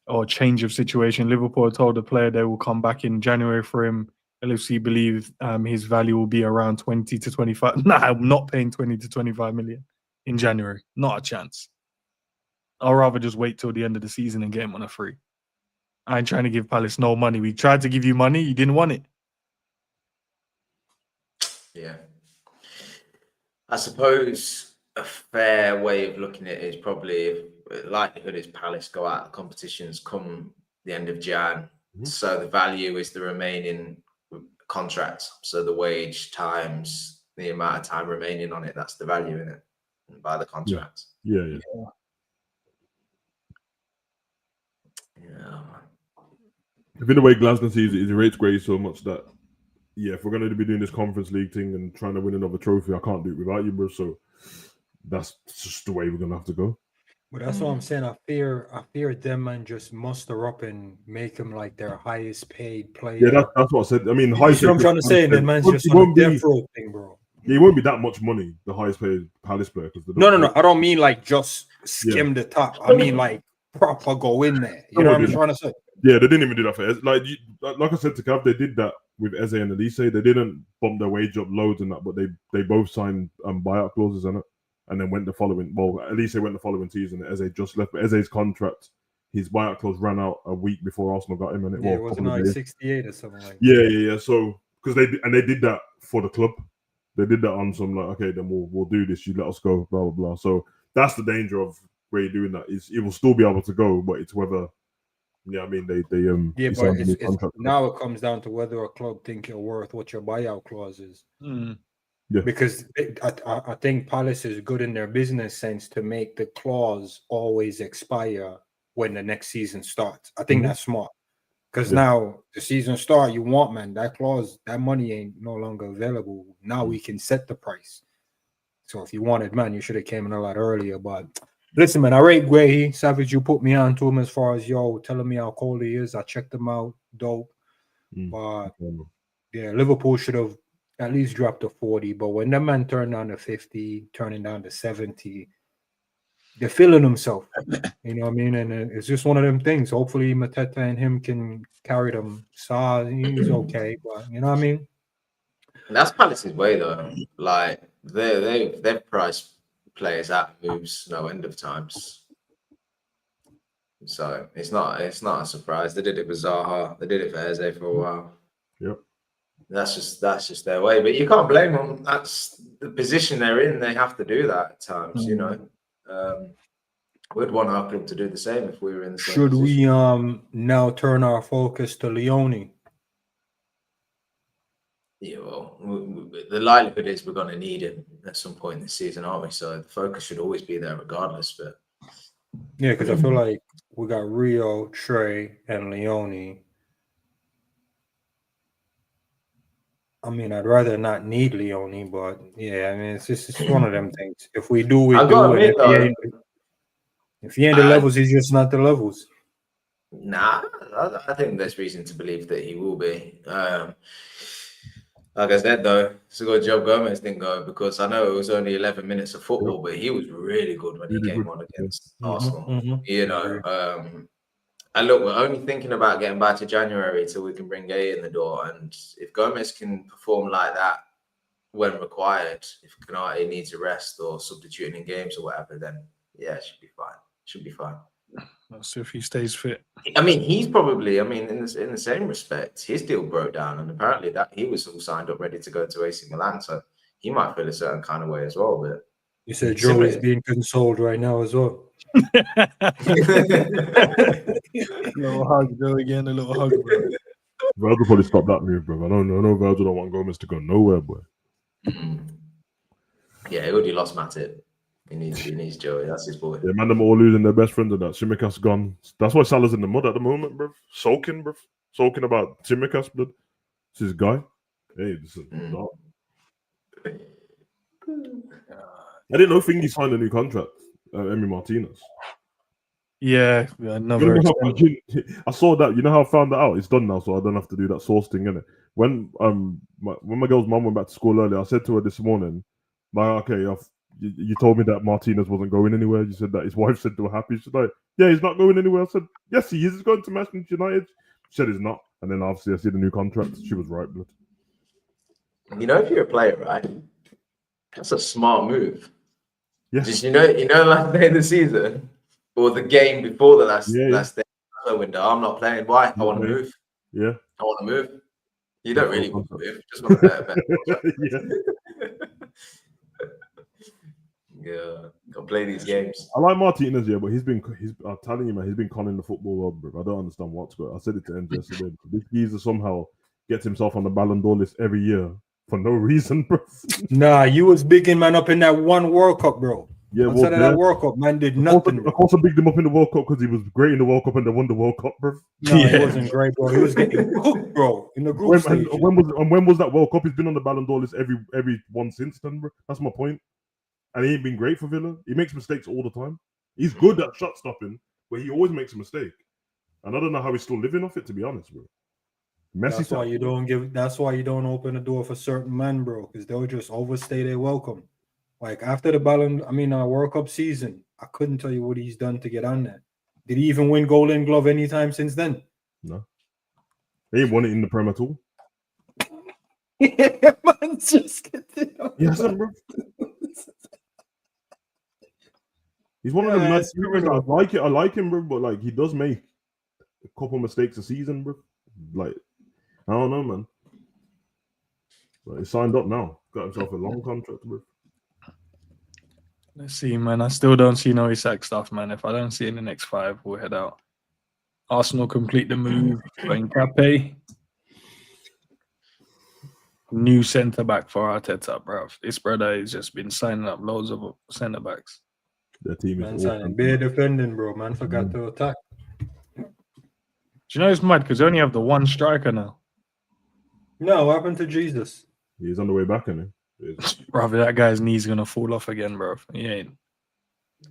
or change of situation. Liverpool told the player they will come back in January for him. LFC believe his value will be around 20 to 25. Nah, I'm not paying 20 to 25 million in January. Not a chance. I'll rather just wait till the end of the season and get him on a free. I ain't trying to give Palace no money. We tried to give you money. You didn't want it. Yeah. I suppose a fair way of looking at it is probably likelihood is Palace go out of competitions come the end of Jan. So the value is the remaining contract. So the wage times the amount of time remaining on it. That's the value in it by the contract. Yeah. I think the way Glasgow sees it is he rates Gray so much that, if we're going to be doing this Conference League thing and trying to win another trophy, I can't do it without you, bro. So that's just the way we're going to have to go. But that's what I'm saying. I fear them man just muster up and make him like their highest paid player. Yeah, that's what I said. I mean, you see what I'm trying to say? Then man's just on a death row thing, bro. It won't be that much money, the highest paid Palace player. No. I don't mean like just skim the top. I mean like proper go in there. You know what I'm trying to say? Yeah, they didn't even do that for Eze. Like I said to Cav, they did that with Eze and Elise. They didn't bump their wage up loads and that, but they both signed buyout clauses on it, and then went the following. Well, Elise went the following season. Eze just left, but Eze's contract, his buyout clause ran out a week before Arsenal got him, and it wasn't like 68 or something like that. Yeah. So because they did that for the club, they did that on some like, okay, then we'll do this. You let us go, blah blah blah. So that's the danger of Ray doing that. Is it will still be able to go, but it's whether. Yeah, I mean they but it's now it comes down to whether a club think you're worth what your buyout clause is. Yeah, because I think Palace is good in their business sense to make the clause always expire when the next season starts. I think that's smart because now the season start, you want that clause, that money ain't no longer available. Now we can set the price. So if you wanted you should have came in a lot earlier, but. Listen, man, I rate Guehi. Savage, you put me on to him as far as, telling me how cold he is. I checked him out. Dope. But, Liverpool should have at least dropped to 40. But when that man turned down to 50, turning down to 70, they're feeling himself. You know what I mean? And it's just one of them things. Hopefully, Mateta and him can carry them. Saw, he's okay. But, you know what I mean? That's Palace's way, though. Like, they've priced players out moves no end of times, so it's not a surprise. They did it with Zaha, they did it for Eze for a while. Yep, that's just their way. But you can't blame them. That's the position they're in. They have to do that at times. You know, we'd want our club to do the same if we were in the same Should position. We now turn our focus to Leone? Yeah, well, the likelihood is we're going to need him at some point this season, aren't we? So the focus should always be there regardless. But yeah, because I feel like we got Rio, Trey, and Leone. I mean, I'd rather not need Leone, but yeah, I mean, it's one of them things. If we do, we do. And if he ain't the levels, he's just not the levels. Nah, I think there's reason to believe that he will be. Like I said, though, it's a good job Gomez didn't go because I know it was only 11 minutes of football, but he was really good when he came on against Arsenal. You know, and look, we're only thinking about getting back to January till we can bring Guehi in the door. And if Gomez can perform like that when required, if Konate needs a rest or substituting in games or whatever, then yeah, it should be fine. Should be fine. That's if he stays fit. I mean, he's probably, in the same respect, his deal broke down, and apparently that he was all signed up, ready to go to AC Milan, so he might feel a certain kind of way as well. But you said Joe is being consoled right now as well. A little hug, Joe, again. A little hug, bro. Virgil probably stopped that move, bro. I know Virgil don't want Gomez to go nowhere, boy. Yeah, he already lost Matip. He needs Joey. That's his boy. Yeah, man, them all losing their best friend and that. Tsimikas gone. That's why Salah's in the mud at the moment, bro. Sulking about Tsimikas, blood. It's his guy. Hey, this is dark. I didn't know Thingy signed a new contract. Emi Martinez. Yeah, another. I saw that. You know how I found that out? It's done now, so I don't have to do that source thing, innit? When my girl's mum went back to school earlier, I said to her this morning, like, okay, you told me that Martinez wasn't going anywhere. You said that his wife said they were happy. She's like, yeah, he's not going anywhere. I said, yes, he is. He's going to Manchester United. She said he's not. And then obviously I see the new contract. She was right, blood. You know, if you're a player, right, that's a smart move. Yes. Just last day of the season or the game before the last day of the window. I'm not playing. Why? I want to move. Yeah. I want to move. You don't really want to move. Just want to Yeah. Yeah, go play these games. I like Martinez, yeah, but I'm telling you, man, he's been conning the football world, bro. I don't understand what's going on. I said it to him yesterday. This geezer somehow gets himself on the Ballon d'Or list every year for no reason, bro. Nah, you was bigging man up in that one World Cup, bro. Yeah, Outside of that World Cup, man did nothing. Of course, I bigged him up in the World Cup because he was great in the World Cup and they won the World Cup, bro. No, he wasn't great, bro. He was getting cooked, bro, in the group stage. When was that World Cup? He's been on the Ballon d'Or list every one since then, bro. That's my point. And he ain't been great for Villa. He makes mistakes all the time. He's good at shot stopping, but he always makes a mistake. And I don't know how he's still living off it, to be honest, bro. That's why you don't open the door for certain men, bro, because they'll just overstay their welcome. Like after the World Cup season, I couldn't tell you what he's done to get on there. Did he even win Golden Glove anytime since then? No. He ain't won it in the Prem at all. Yeah, man, just he hasn't, bro. He's one of them mad people. I like him, bro, but like he does make a couple mistakes a season, bro. Like, I don't know, man. But he signed up now. Got himself a long contract, bro. Let's see, man. I still don't see no Isak stuff, man. If I don't see it in the next 5, we'll head out. Arsenal complete the move for Nkape. New centre back for Arteta, bro. This brother has just been signing up loads of centre backs. The team is signing bare defending, bro. Man forgot to attack. Do you know it's mad because they only have the one striker now? No, what happened to Jesus? He's on the way back, isn't he? Bro, that guy's knee's gonna fall off again, bro. He ain't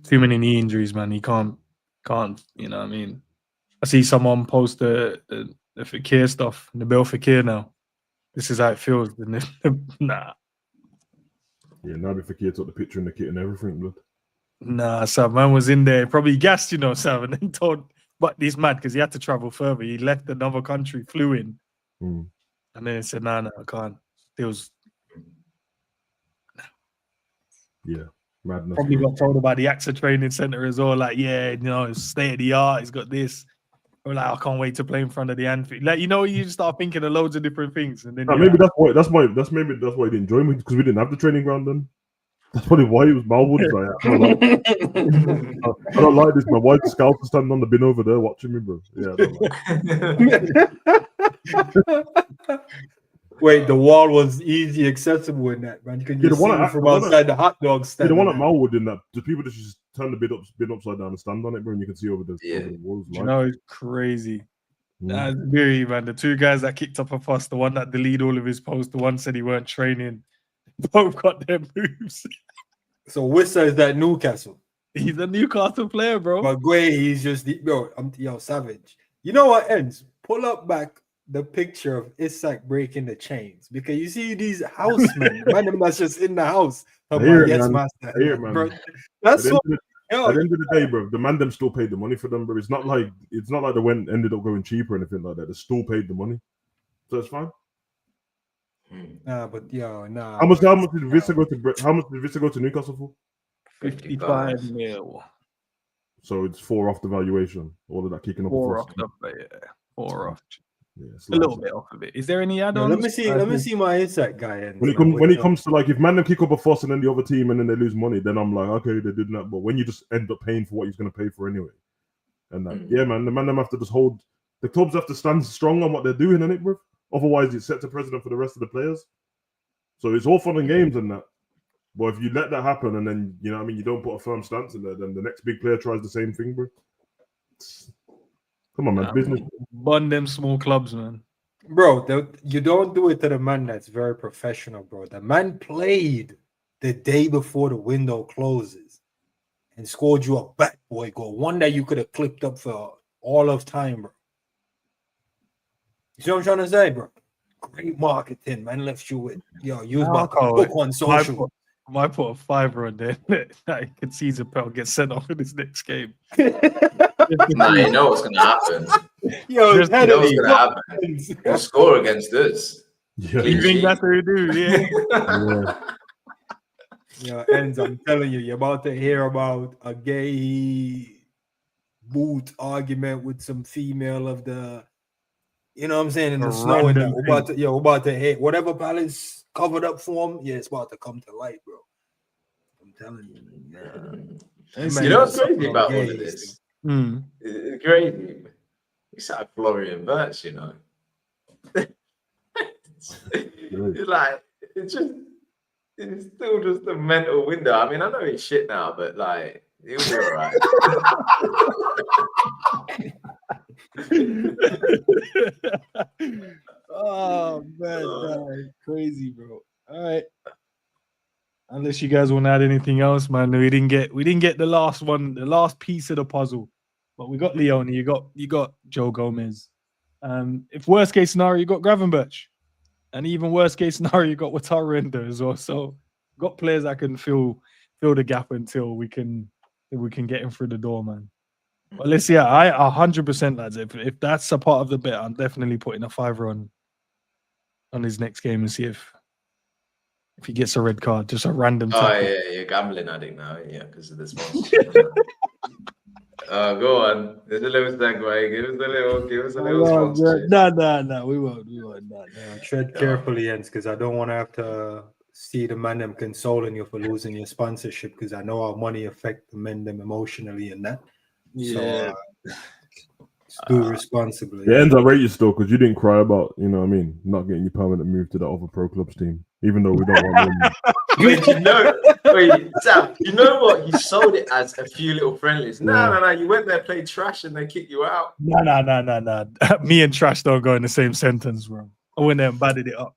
too many knee injuries, man. He can't. You know what I mean? I see someone post the Fekir stuff, the Bill Fekir now. This is how it feels. Nah. Yeah, Naby Fekir took the picture and the kit and everything, blood. Nah, Sam, man was in there, probably gassed, Sam, and then told, but he's mad because he had to travel further. He left another country, flew in, and then he said, no, I can't. It was... Yeah, madness. Probably got told about the AXA training center as well, like, yeah, it's state of the art, he's got this. Or like, I can't wait to play in front of the Anfield. Like, you just start thinking of loads of different things. And then maybe that's why he didn't join me, because we didn't have the training ground then. That's probably why he was Malwood. I don't like this. My wife's scouts are standing on the bin over there watching me, bro. Yeah, I don't like Wait, the wall was easy accessible in that, man. You can just see it from outside the hot dog stand. The one at Malwood in that, the people just turn the bin upside down and stand on it, bro, and you can see over the walls. It's crazy. That's very, man. The two guys that kicked up a fuss, the one that deleted all of his posts, the one said he weren't training, both got their moves. So Wissa is that Newcastle. He's a Newcastle player, bro. But Guehi, he's just savage. You know what ends? Pull up back the picture of Isak breaking the chains, because you see these housemen, man, that's just in the house. Master. Bro, that's what. At the end of the day, bro, the man them still paid the money for them, bro. It's not like they ended up going cheap or anything like that. They still paid the money, so it's fine. Nah. How much did Vista go to Newcastle for? 55 mil. So it's 4 off the valuation. All of that kicking up. 4 off the 4 off. Yeah, a little bit off of it. Is there any add-ons? Let me see my Isak guy. When it comes to like, if man them kick up a fuss and then the other team and then they lose money, then I'm like, okay, they did that. But when you just end up paying for what he's going to pay for anyway, and that, yeah, man, the man them have to just hold. The clubs have to stand strong on what they're doing, innit, bro? Otherwise, it sets a precedent for the rest of the players. So it's all fun and games and that. But if you let that happen and then you don't put a firm stance in there, then the next big player tries the same thing, bro. Come on, man. Business. Bun them small clubs, man. Bro, you don't do it to the man that's very professional, bro. The man played the day before the window closes and scored you a bad boy goal. One that you could have clipped up for all of time, bro. You see what I'm trying to say, bro? Great marketing, man. Left you with, use my book on social. Might put a $5 on there. I can see Zapel get sent off in his next game. Nah, you know what's gonna happen. Yo, Just You know what's gonna happen. We'll score against us. Yeah. You think that's what you do? Yeah. Yeah, Enz, I'm telling you, you're about to hear about a gay boot argument with some female of the, you know what I'm saying, in the A snow. And random we're about to hit whatever Palace covered up for him. Yeah, it's about to come to light, bro. I'm telling you. You know what's crazy about all of this? Mm. It's crazy. It's like Florian Wirtz, you know. It's like it's still just a mental window. I mean, I know he's shit now, but like he'll be all right. Oh man, that's crazy, bro. All right. Unless you guys want to add anything else, man. We didn't get the last one, the last piece of the puzzle. But we got Leone, you got Joe Gomez. If worst case scenario, you got Gravenberch. And even worst case scenario, you got Wataru Endo as well. So got players that can fill the gap until we can get him through the door, man. But let's see. I 100%, lads. If that's a part of the bet, I'm definitely putting a $5 on his next game and see if he gets a red card, just a random. Oh yeah, you're gambling addict now, yeah, because of this one. Go on. There's a little segue. Give us a little sponsorship. No, we won't. No. Tread carefully, Jens, because I don't want to have to see the man them consoling you for losing your sponsorship, because I know how money affect the men them emotionally and that. Yeah. So do responsibly. It ends up rate you still because you didn't cry about, you know what I mean, not getting your permanent move to the other pro clubs team, even though we don't want them. Wait, Sam, you know what? You sold it as a few little friendlies. No. You went there, played trash, and they kicked you out. No. Me and trash don't go in the same sentence, bro. I went there and batted it up.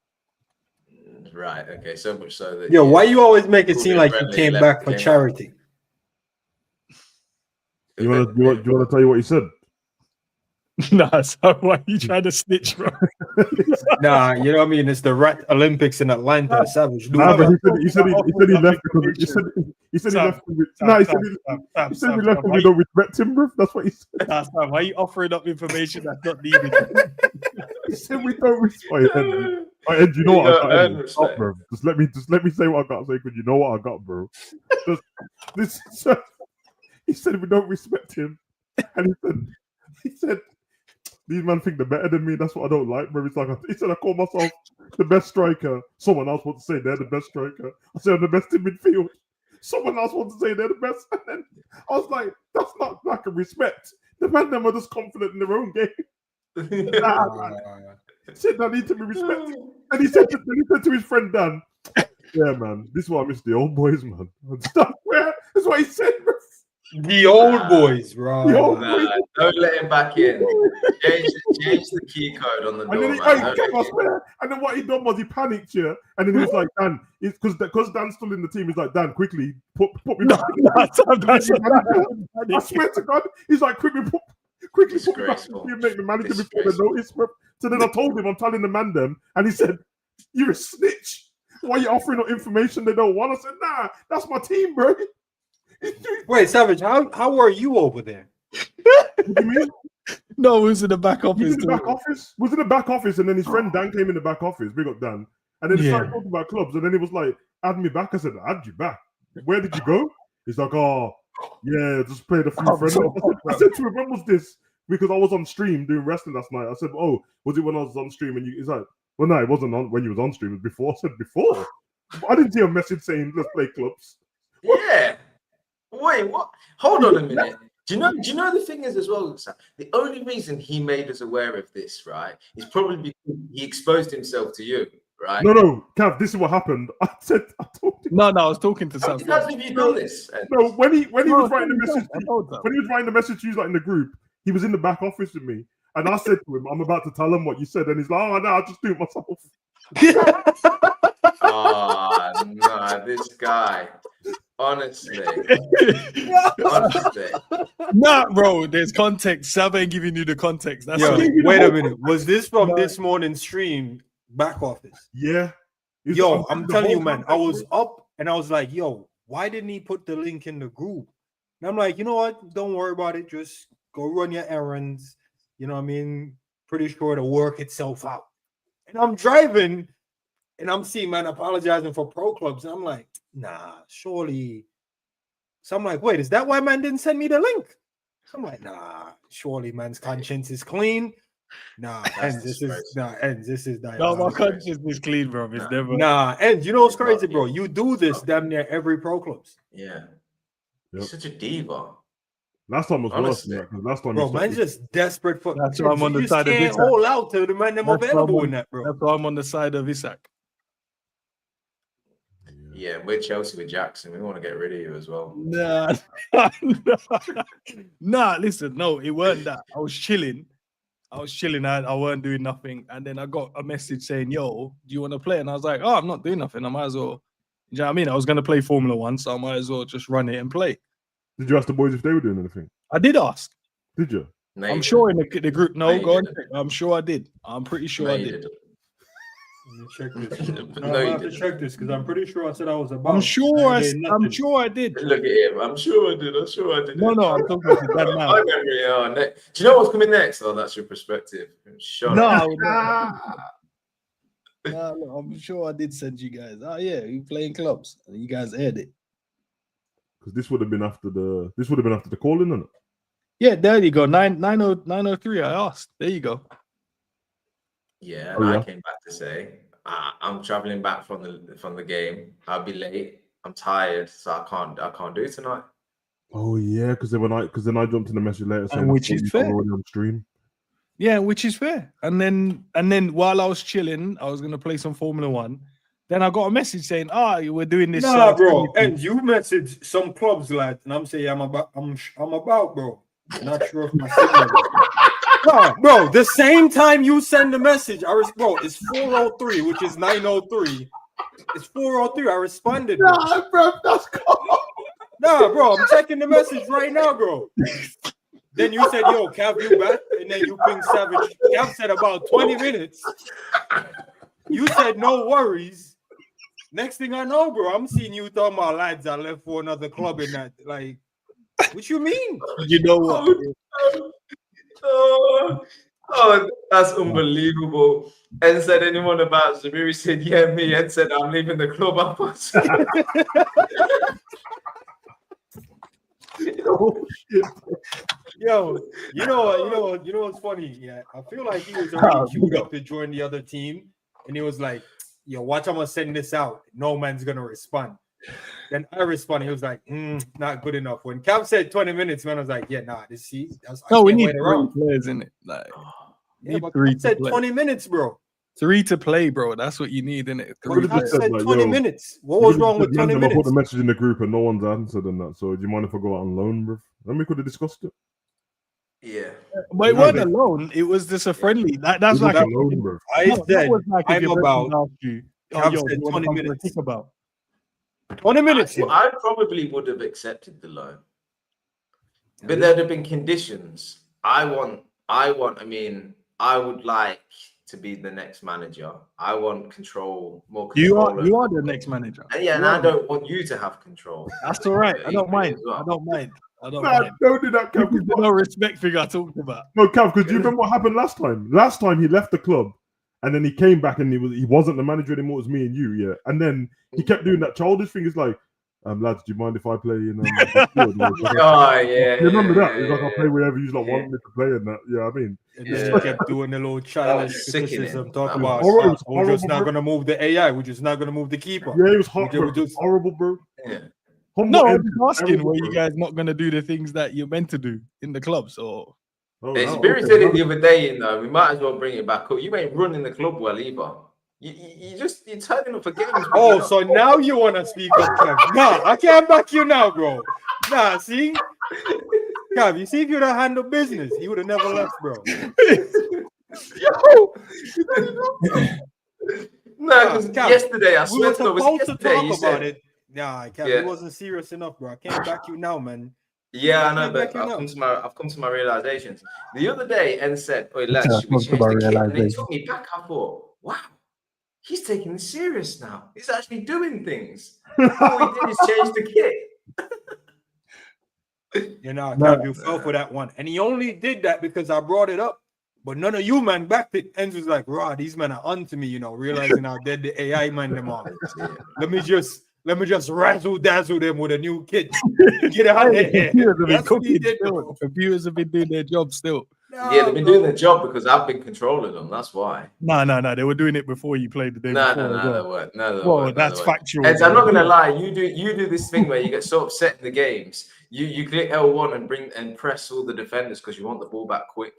Right. Okay. So much so that. Yo, why you always make it seem like you came back for charity? You want to tell you what he said? Nah, so why are you trying to snitch, bro? Nah, you know what I mean? It's the Rat Olympics in Atlanta. Savage. Nah, but he said he left because he said he left we left because we don't respect him, bro. That's what he said. That's why are you offering up information that's not needed? He said we don't respect him. Ed, you know what I got, bro. Just let me say what I got to say, because you know what I got, bro. He said we don't respect him, and he said these men think they're better than me. That's what I don't like, bro. He said I call myself the best striker. Someone else wants to say they're the best striker. I said I'm the best in midfield. Someone else wants to say they're the best. And then I was like, that's not lack of respect. The man them are just confident in their own game. He said I need to be respected. And he said to his friend Dan, yeah, man, this is why I miss the old boys, man. That's what he said, bro. The old boys, bro. Don't let him back in. Change the key code on the door. And then what he done was he panicked, yeah. And then he was like, Dan, it's because Dan's still in the team. He's like, Dan, quickly put me back. I swear to God, he's like, quickly put me back and make the manager before the notice. So then I told him, I'm telling the man them, and he said, you're a snitch. Why are you offering up information they don't want? I said, nah, that's my team, bro. Wait, Savage, how were you over there? What do you mean? No, it was in the back office. Was in the back office, and then his friend Dan came in the back office. Big up Dan. And then he started talking about clubs, and then he was like, add me back. I said, add you back. Where did you go? He's like, oh, yeah, just played a few friends. I said to him, when was this? Because I was on stream doing wrestling last night. I said, oh, was it when I was on stream? And he's like, well, no, it wasn't on when you was on stream. It was before. I said, before? I didn't see a message saying, let's play clubs. Yeah. Wait, what? Hold on a minute. Do you know the thing is as well, Sam? The only reason he made us aware of this, right, is probably because he exposed himself to you, right? No, Cav, this is what happened. I told him. No, I was talking to someone. How have you done this? No, when he was writing the message, when he was writing the message to you like in the group, he was in the back office with me, and I said to him, "I'm about to tell him what you said," and he's like, "Oh no, I'll just do it myself." Oh no, this guy. Honestly. Nah, bro, there's context. Sab ain't giving you the context. That's wait a minute. Was this from this morning's stream back office? Yeah. Yo, I'm telling you, man, I was up And I was like, yo, why didn't he put the link in the group? And I'm like, you know what? Don't worry about it. Just go run your errands. You know what I mean? Pretty sure it'll work itself out. And I'm driving and I'm seeing man apologizing for pro clubs. And I'm like, nah, surely. So I'm like, wait, is that why man didn't send me the link? I'm like, nah, surely man's conscience is clean. Nah, and this is No, my conscience is clean, bro. It's never. Nah, and you know what's crazy, bro? You do this damn near every pro clubs. Yeah. Yep. He's such a diva. Last time was worse Honestly. than that, 'cause last time Bro, he man's just desperate for. That's why I'm on the side of can't Isak. hold out till the man them That's why I'm available on- in that, bro. That's why I'm on the side of Isak. Yeah, we're Chelsea with Jackson. We want to get rid of you as well. Nah, nah. Listen, no, it weren't that. I was chilling. I weren't doing nothing, and then I got a message saying, "Yo, do you want to play?" And I was like, "Oh, I'm not doing nothing. I might as well." You know what I mean? I was gonna play Formula One, so I might as well just run it and play. Did you ask the boys if they were doing anything? I did ask. Did you? No, I'm you sure in the group. No, you go on. didn't. I'm sure I did. I'm pretty sure No, I you did. didn't. Let me check this. No, No, I you have to didn't. check this because I'm pretty sure I said I was about. I'm sure. Ain't I'm nothing. sure I did. Look at him. I'm sure I did. I'm sure I did. No, I'm talking to Dad now. My memory. Do you know what's coming next? Oh, that's your perspective. Shut No, up. I would not. Nah, look, I'm sure I did send you guys. Oh yeah, you playing clubs, and you guys aired it. Because this would have been after the call in, isn't it? Yeah, there you go. 903. I asked. There you go. Yeah, Oh, and yeah. I came back to say I'm traveling back from the game. I'll be late. I'm tired, so I can't do it tonight. Oh yeah, because then I jumped in the message later saying which is fair. already on stream. Yeah, which is fair. And then while I was chilling, I was gonna play some Formula One. Then I got a message saying, you were doing this. Nah, bro. And you messaged some clubs, lad, and I'm saying I'm about, bro. Not sure if my signal. Nah, bro. The same time you send the message, bro, it's 403, which is 903. It's 403. I responded. Bro. Nah, bro, that's cool. Nah, bro. I'm checking the message right now, bro. Then you said, "Yo, Cav, you back?" And then you ping Savage. Cav said about 20 minutes. You said no worries. Next thing I know, bro, I'm seeing you talking about lads I left for another club in that. Like, what you mean? You know what? Oh, that's unbelievable. And said anyone about Zamiri said, yeah, me, and said I'm leaving the club up. Yo, you know what's funny? Yeah, I feel like he was already queued up to join the other team, and he was like, "Yo, watch, I'm gonna send this out. No man's gonna respond." Then I responded. He was like, "Not good enough." When Cav said 20 minutes, man, I was like, "Yeah, nah, this see." No, we need 3 players in it. Like, yeah, but Cav said 20 minutes, bro. 3 to play, bro. That's what you need, innit? I said 20 minutes. What was wrong with 20 minutes? I put the message in the group and no one's answered and that. So do you mind if I go out on loan, bro? Then we could have discussed it. Yeah. But it wasn't alone. It was just a friendly. That's like alone, bro. I said, I'm about you. Cav said 20 minutes. About 20 minutes. I probably would have accepted the loan. But there'd have been conditions. I would like to be the next manager. I want control, more control. You are the next manager. And I don't want you to have control. That's all right. I don't mind. Well. I don't mind. Don't do that, Cav. There's no respect figure I talked about. No, Cav, because do you remember what happened last time? Last time he left the club and then he came back and he wasn't the manager anymore, it was me and you, yeah. And then he kept doing that childish thing. It's like, lads, do you mind if I play in yeah. You remember that? It's like I'll play wherever you want me to play in that. Yeah, I mean. He kept doing the little childish criticism, talk about we're just not gonna move the AI, we're just not gonna move the keeper. Yeah, it was horrible, bro. Yeah. No, I'm asking, were you guys not gonna do the things that you're meant to do in the clubs, or? Spirit said it the other day, we might as well bring it back up. You ain't running the club well either. You're turning up for games. Oh, so now you want to speak up, Kev? Nah, I can't back you now, bro. Nah, see, Kev, you see, if you'd have handled business, he would have never left, bro. No, because yesterday I we were swear supposed to talk about it. Nah, Kev, it wasn't serious enough, bro. I can't back you now, man. Yeah, I know, but I've come to my realizations. The other day, and said, "Oh, lads, should we change the kit?" And it took me back. I thought, wow, he's taking this serious now. He's actually doing things. All he did is change the kit. You know, Kev, you fell for that one. And he only did that because I brought it up. But none of you, man, backed it. And was like, Rod, these men are onto me, realizing how dead the AI man them are. Let me just razzle dazzle them with a new kit. Get out of here. Computers have been doing their job still. Yeah, they've been doing their job because I've been controlling them. That's why. No. They were doing it before you played the day before. No, that's factual. Eds, I'm not gonna lie. You do this thing where you get so upset in the games. You click L1 and press all the defenders because you want the ball back quick.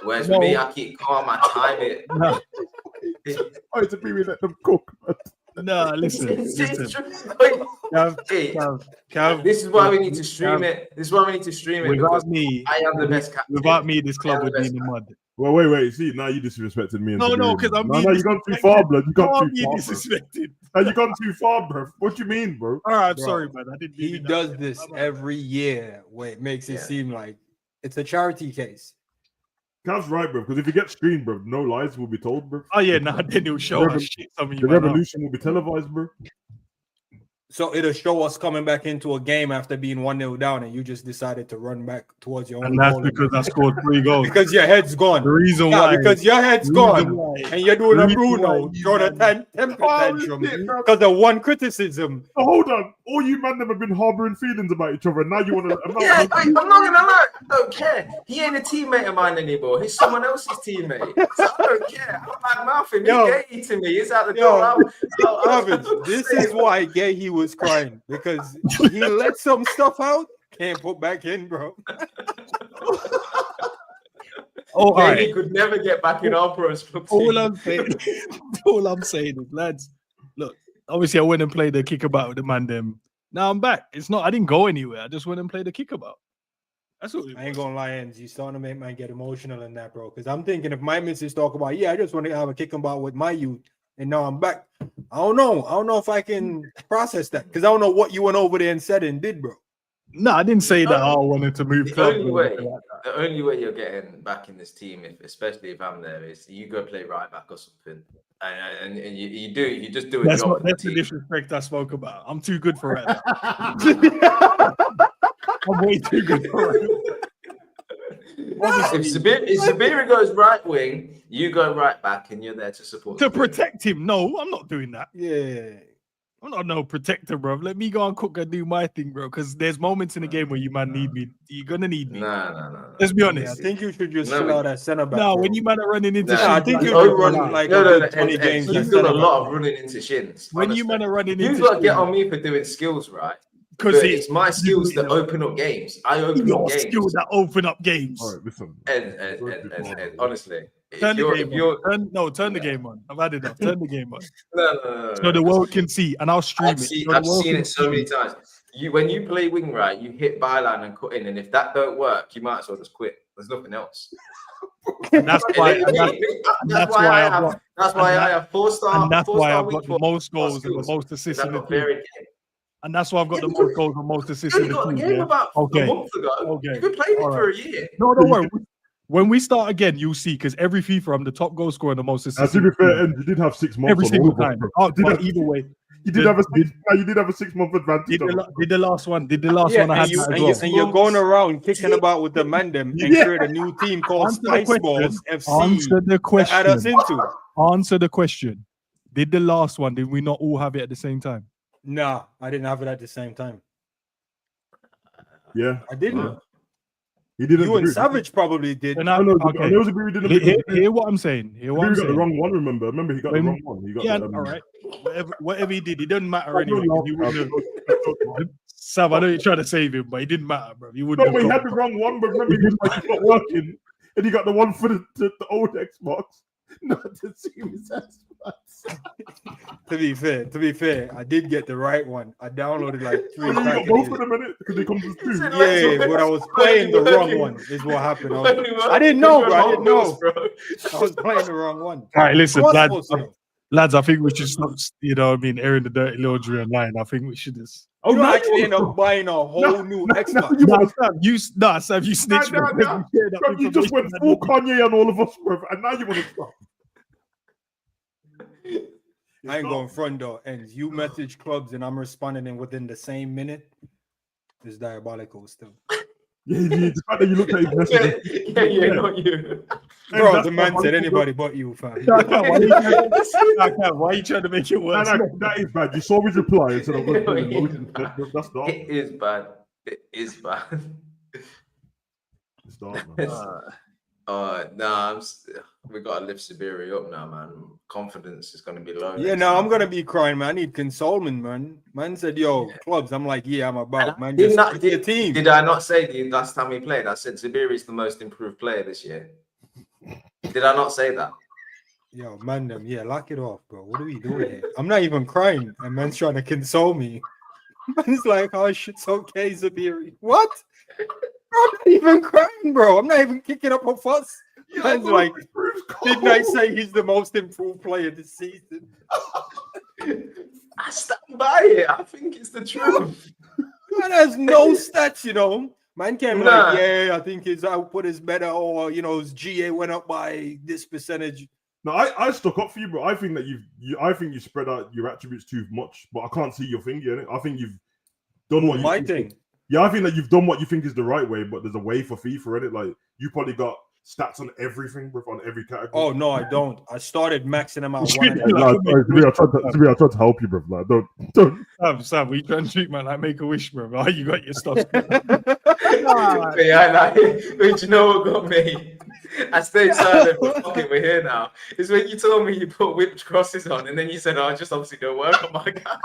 Whereas with me, I keep calm. I time it. No. It's a baby, let them cook. No, listen. Cav, this is why we need to stream it. This is why we need to stream it. Without me, I am the best captain. Without me, this club would be in the mud. Well, wait. See, now you disrespected me. No, because I'm being you gone too far, blood. You gone too far. Disrespected. You gone too far, bro. What you mean, bro? All right, I'm sorry, man. I didn't. He does this every year where it makes it seem like it's a charity case. Cav's right, bro. Because if you get streamed, bro, no lies will be told, bro. Oh yeah, then he'll show us shit. The revolution will be televised, bro. So it'll show us coming back into a game after being 1-0 down, and you just decided to run back towards your own. And that's because I scored 3 goals. Because your head's gone. The reason why. Because your head's gone, and you're doing a Bruno, throwing a temper tantrum because of one criticism. Oh, hold on, all you man them have been harboring feelings about each other, and now you want to. I'm not gonna lie. I don't care. He ain't a teammate of mine anymore. He's someone else's teammate. So I don't care. I'm bad mouthing. He's Guehi to me. He's out the door. This is why Guehi was crying, because he let some stuff out, can't put back in, bro. He could never get back in our pros club. All I'm saying is, lads, look, obviously I went and played the kickabout with the man them. Now I'm back. I didn't go anywhere. I just went and played the kickabout. That's what I ain't gonna lie, Ends. You starting to make man get emotional in that, bro. Because I'm thinking if my missus talk about, I just want to have a kickabout with my youth, and now I'm back. I don't know if I can process that, because I don't know what you went over there and said and did, bro. No, I didn't say that I wanted to move. The only way you're getting back in this team, especially if I'm there, is you go play right back or something, and you just do a job. That's the disrespect I spoke about. I'm too good for it. I'm way too good for it. If Sabiri goes right wing, you go right back, and you're there to support. To protect him? No, I'm not doing that. Yeah, I'm not no protector, bro. Let me go and cook and do my thing, bro. Because there's moments in the game where you man need me. You're gonna need me. No. Let's be honest. I think you should just chill out at centre back. No, when you man are running into shins, I think you should run like 20 games. You've done a lot of running into shins. When you man are running into shins, you've got to get on me for doing skills, right? Because it's my skills that open up games. I open up games. Skills that open up games. All right, listen. And honestly, turn the game on. I've had enough. Turn the game on. No. So the world can see, and I'll stream it. I've seen it so many times. When you play wing right, you hit byline and cut in, and if that don't work, you might as well just quit. There's nothing else. And that's why. That's why I have 4-star. And that's why I've got the most goals and the most assists in the team. And that's why I've got the most goals and most assists in the team. You got a game about a month ago. You've been playing it for a year. No, don't worry. When we start again, you'll see, because every FIFA I'm the top goal scorer and the most assists. To be fair, you did have 6 months every single time. But either way, you did have a 6-month advantage. Did the last one? I had that as well. And you're going around kicking about with the man them and create a new team called Spice Balls FC. Answer the question. Add us into. Answer the question. Did the last one? Did we not all have it at the same time? No, I didn't have it at the same time. Yeah, I didn't. He didn't. You and Savage probably did. And okay. Hear what I'm saying. He got the wrong one. Remember, he got the wrong one. All right. Whatever he did, it doesn't matter anyway. Sav, I know you're trying to save him, but it didn't matter, bro. He wouldn't. No, he had the wrong one, but remember, he was not working, and he got the one for the old Xbox. Not the series Xbox. To be fair, I did get the right one. I downloaded like 3 you got both of them in it because they come to 2. Yeah, but I was playing the wrong one. Is what happened. I didn't know, bro. I didn't know. I was playing the wrong one. All right, listen, lads. I think we should stop. Airing the dirty laundry online. I think we should just. Oh, no! Actually, end up buying a whole new Xbox. Sam, you snitched. You just went full Kanye on all of us, bro, and now you want to stop. I ain't going front door ends. You message clubs and I'm responding in within the same minute. It's diabolical still. Yeah, the fact that you looked at his message. Yeah, not you. Bro, the man said anybody but you, fam. Why are you trying to make it worse? That is bad. You saw his reply and said, I'm going to do emotions. That's dark. It is bad. It is bad. It's dark, man. We got to lift Siberi up now, man. Confidence is going to be low. Yeah, no, I'm going to be crying, man. I need consolement, man. Man said, yo, clubs. I'm like, yeah, I'm about, man. Just your team. Did I not say the last time we played? I said Siberi is the most improved player this year. Did I not say that? Yo, man, lock it off, bro. What are we doing here? I'm not even crying. And man's trying to console me. Man's like, oh, shit's okay, Siberi. What? I'm not even crying, bro. I'm not even kicking up a fuss. Man's like, didn't I say he's the most improved player this season? I stand by it. I think it's the truth. Man has no stats, you know. Man came like, yeah, I think his output is better, or his GA went up by this percentage. No, I stuck up for you, bro. I think that you spread out your attributes too much, but I can't see your finger in it. I think you've done what my thing. Yeah, I think that you've done what you think is the right way, but there's a way for FIFA in it. Like you probably got stats on everything, bro, on every category. Oh no, I don't. I started maxing them out. I tried to help you, bro. Like, don't. Sam, we trying to treat man like make a wish, bro. Oh, you got your stuff. But you know what got me? I stayed silent, but fucking we're here now. It's when you told me you put whipped crosses on, and then you said, "Oh, I just obviously don't work on my guy."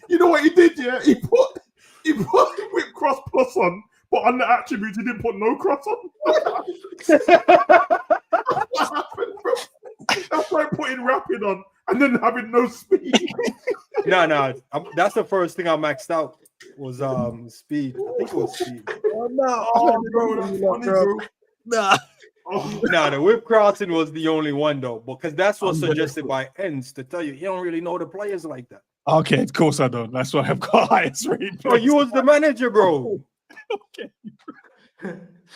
You know what he did? Yeah, he put whipped cross plus on, but on the attributes he didn't put no cross on. What happened, bro? That's like putting rapid on and then having no speed. No, that's the first thing I maxed out was speed. I think it was speed. Oh no, bro, that's funny, bro. Nah. Nah, the whip crossing was the only one though, because that's what's suggested by Ends to tell you he don't really know the players like that. Okay, of course I don't. That's why I've got highest rate. Bro, you was the manager, bro. Okay.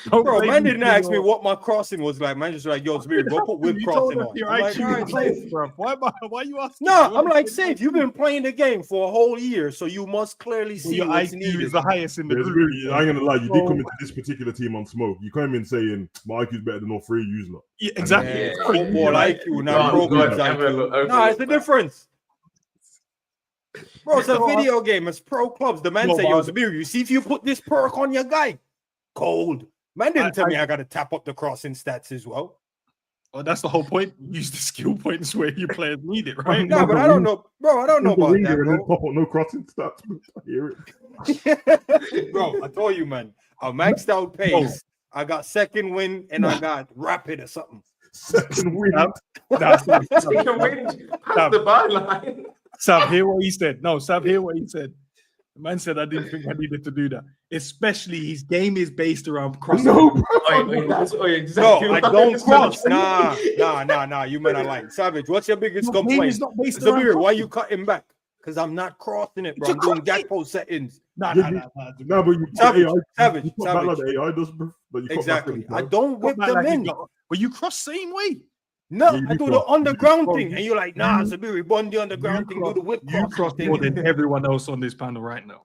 Bro, man didn't ask me what my crossing was like. Man just like, yo, Spirit, go put whip crossing on. I'm like, all right, safe, bro. Why you asking? No, I'm like, safe. You've been playing the game for a whole year, so you must clearly see your what's IQ needed. is the highest in the group. Really, I ain't gonna lie, you did come into this particular team on smoke. You came in saying my IQ is better than all three of you lot. Yeah, exactly. Yeah. Football IQ, not pro clubs IQ. No, it's the difference. Bro, it's a video game. It's pro clubs. The man say, yo, Zabir, you see if you put this perk on your guy, cold. Man didn't tell me I got to tap up the crossing stats as well. Well, that's the whole point. Use the skill points where your players need it, right? No, but I don't know. Bro, I don't know about that, bro. Pop up no crossing stats. I hear it. Bro, I told you, man. I maxed out pace. I got second win and I got rapid or something. Second win. Second win. Past the byline. Sam, hear what he said. No, Sam, hear what he said. The man said I didn't think I needed to do that. Especially his game is based around crossing. No, exactly. No, I don't cross. Nah. You men are lying. Savage, what's your biggest complaint? Zabir, why you cutting back? Because I'm not crossing it, bro. I'm doing Gakpo settings. Nah, but you Savage. AI does, bro. Exactly. I don't whip them in. But you cross same way. No, I do the underground thing, and you're like, nah, Zabiri, bond the underground thing, do the whip cross. You cross more than everyone else on this panel right now.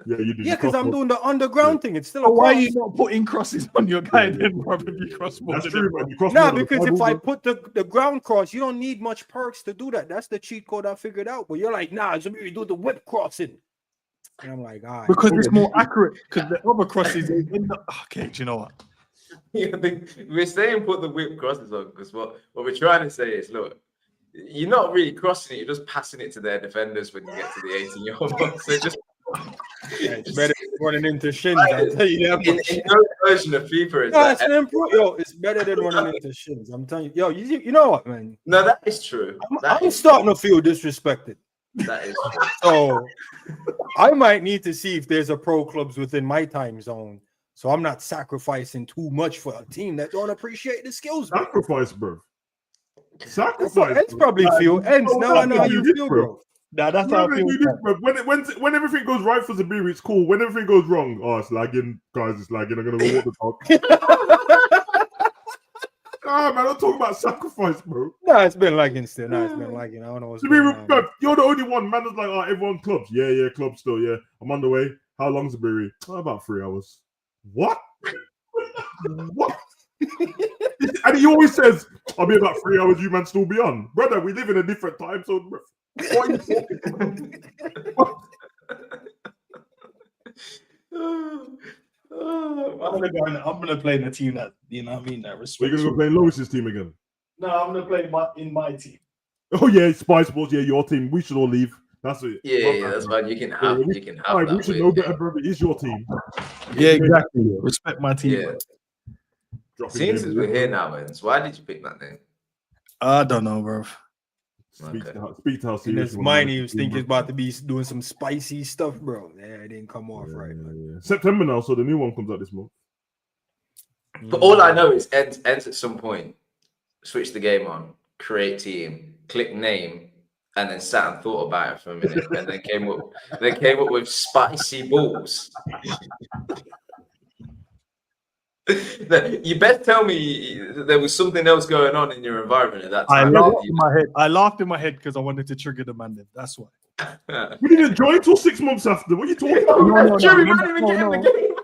Yeah, you do. Yeah, because I'm doing the underground thing. It's still a why are you not putting crosses on your guy? Then probably cross more. That's true, man. No, because if I put the ground cross, you don't need much perks to do that. That's the cheat code I figured out. But you're like, nah, Zabiri, do the whip crossing. And I'm like, all right. Because it's more accurate. Because the other crosses in the... Okay, do you know what? Yeah, we're saying put the whip crosses on because what we're trying to say is, look, you're not really crossing it, you're just passing it to their defenders when you get to the 18-yard box. So just it's better than running into shins. I'll tell you that. In no version of FIFA is that. It's better than running into shins. I'm telling you, yo, you know what, man? No, that is true. I'm starting to feel disrespected. That is true. So I might need to see if there's a pro clubs within my time zone. So I'm not sacrificing too much for a team that don't appreciate the skills. Bro. Sacrifice, bro. Sacrifice. Ends probably feel. Ends. Now I know how you feel, bro. Nah, that's how I feel. When everything goes right for Zabiri, it's cool. When everything goes wrong, it's lagging, guys. It's lagging. I'm gonna go walk the talk. man, I'm talking about sacrifice, bro. No, it's been lagging still. No, it's been lagging. I don't know what's To be going on. bro, you're the only one. Man is like, oh, everyone clubs. Yeah, clubs still. Yeah, I'm on the way. How long's the brewery? Oh, about 3 hours. What? What? And he always says, I'll be about 3 hours. You man still be on, brother. We live in a different time zone. Bro. What are you talking about? I'm gonna play in a team that you know what I mean that We're respects. gonna go play Lois's team again. No, I'm gonna play in my team. Oh yeah, Spice Balls. Yeah, your team. We should all leave. That's it. Yeah, that's fine. You can have All right, that. we should know better, brother. It's your team. Yeah, exactly. Respect my team. Yeah. Since we're here now, man, so why did you pick that name? I don't know, bro. Speak to how In serious his you mind, want he was to thinking be, he's about to be doing some spicy stuff, bro. Yeah, it didn't come off bro. right, man. Yeah. September now, so the new one comes out this month. But all I know is ends at some point, switch the game on, create team, click name, and then sat and thought about it for a minute, and then came up with spicy balls. You best tell me there was something else going on in your environment at that time. I laughed in my head because I wanted to trigger the man. That's why. We didn't join till 6 months after. What are you talking about? That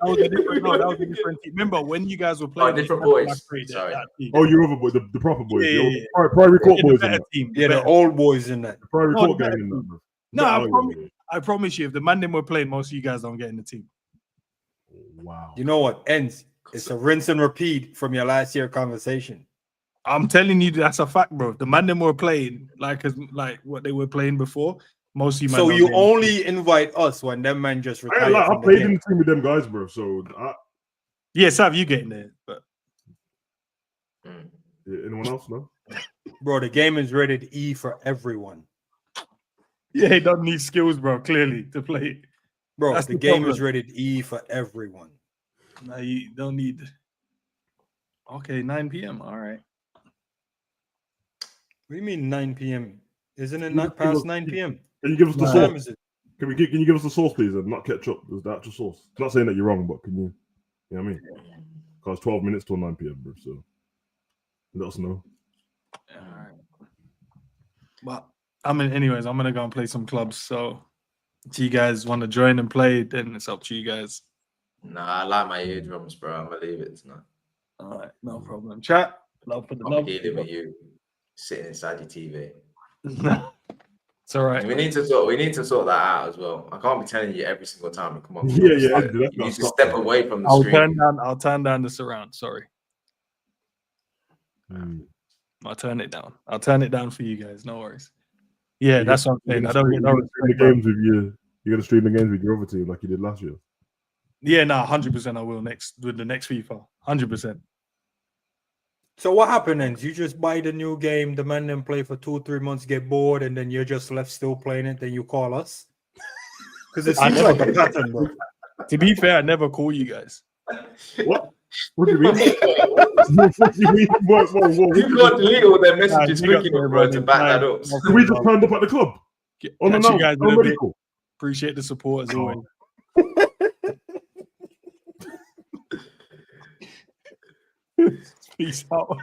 was a different team. Remember when you guys were playing? Different boys. Sorry. Oh, you other boy, the proper boys. Yeah. The private court boys. The team. Yeah, the old boys in that. The private No, court the gang in that, bro. No, I promise you, if the man them were playing, most of you guys don't get in the team. Wow. You know what? Ends. It's a rinse and repeat from your last year conversation. I'm telling you, that's a fact, bro. The man them were playing like what they were playing before. Most of you. So you only invite us when them man just retired. I played in the team with them guys, bro. So yeah, Sav, you getting there, but yeah, anyone else? No. Bro, the game is rated E for everyone. Yeah, he doesn't need skills, bro. Clearly to play. Bro, That's the the game problem. is rated E for everyone. No, you don't need. Okay, 9 p.m. All right. What do you mean 9 p.m.? Isn't it not past 9 p.m.? Can you give us the What sauce? time is it? Can you give us the sauce, please, and not ketchup? There's the actual sauce. Not saying that you're wrong, but can you? You know what I mean? Because 12 minutes till 9 p.m., bro. So let us know. All right. But anyways, I'm gonna go and play some clubs. So if you guys want to join and play, then it's up to you guys. Nah, I like my eardrums, bro. I'm gonna leave it tonight. All right, no problem. Chat. Love for the I'm love. dealing with you sitting inside your TV. It's all right. We need to sort that out as well. I can't be telling you every single time we come on. Yeah. You need to step away from the screen. I'll turn down the surround. Sorry. I'll turn it down. I'll turn it down for you guys. No worries. Yeah, that's what I'm saying. I don't get no the games with you. You're gonna stream the games with your other team like you did last year. Yeah, no, 100% I will with the next FIFA. 100%. So what happened then? You just buy the new game, the man then play for 2-3 months, get bored, and then you're just left still playing it, then you call us? Because it seems like a pattern, bro. To be fair, I never call you guys. What? What do you mean? What do you mean? Whoa. You can't delete all their messages quick enough, bro, to back that up. We just turned up at the club. On you guys a bit. Appreciate the support as always. Peace out.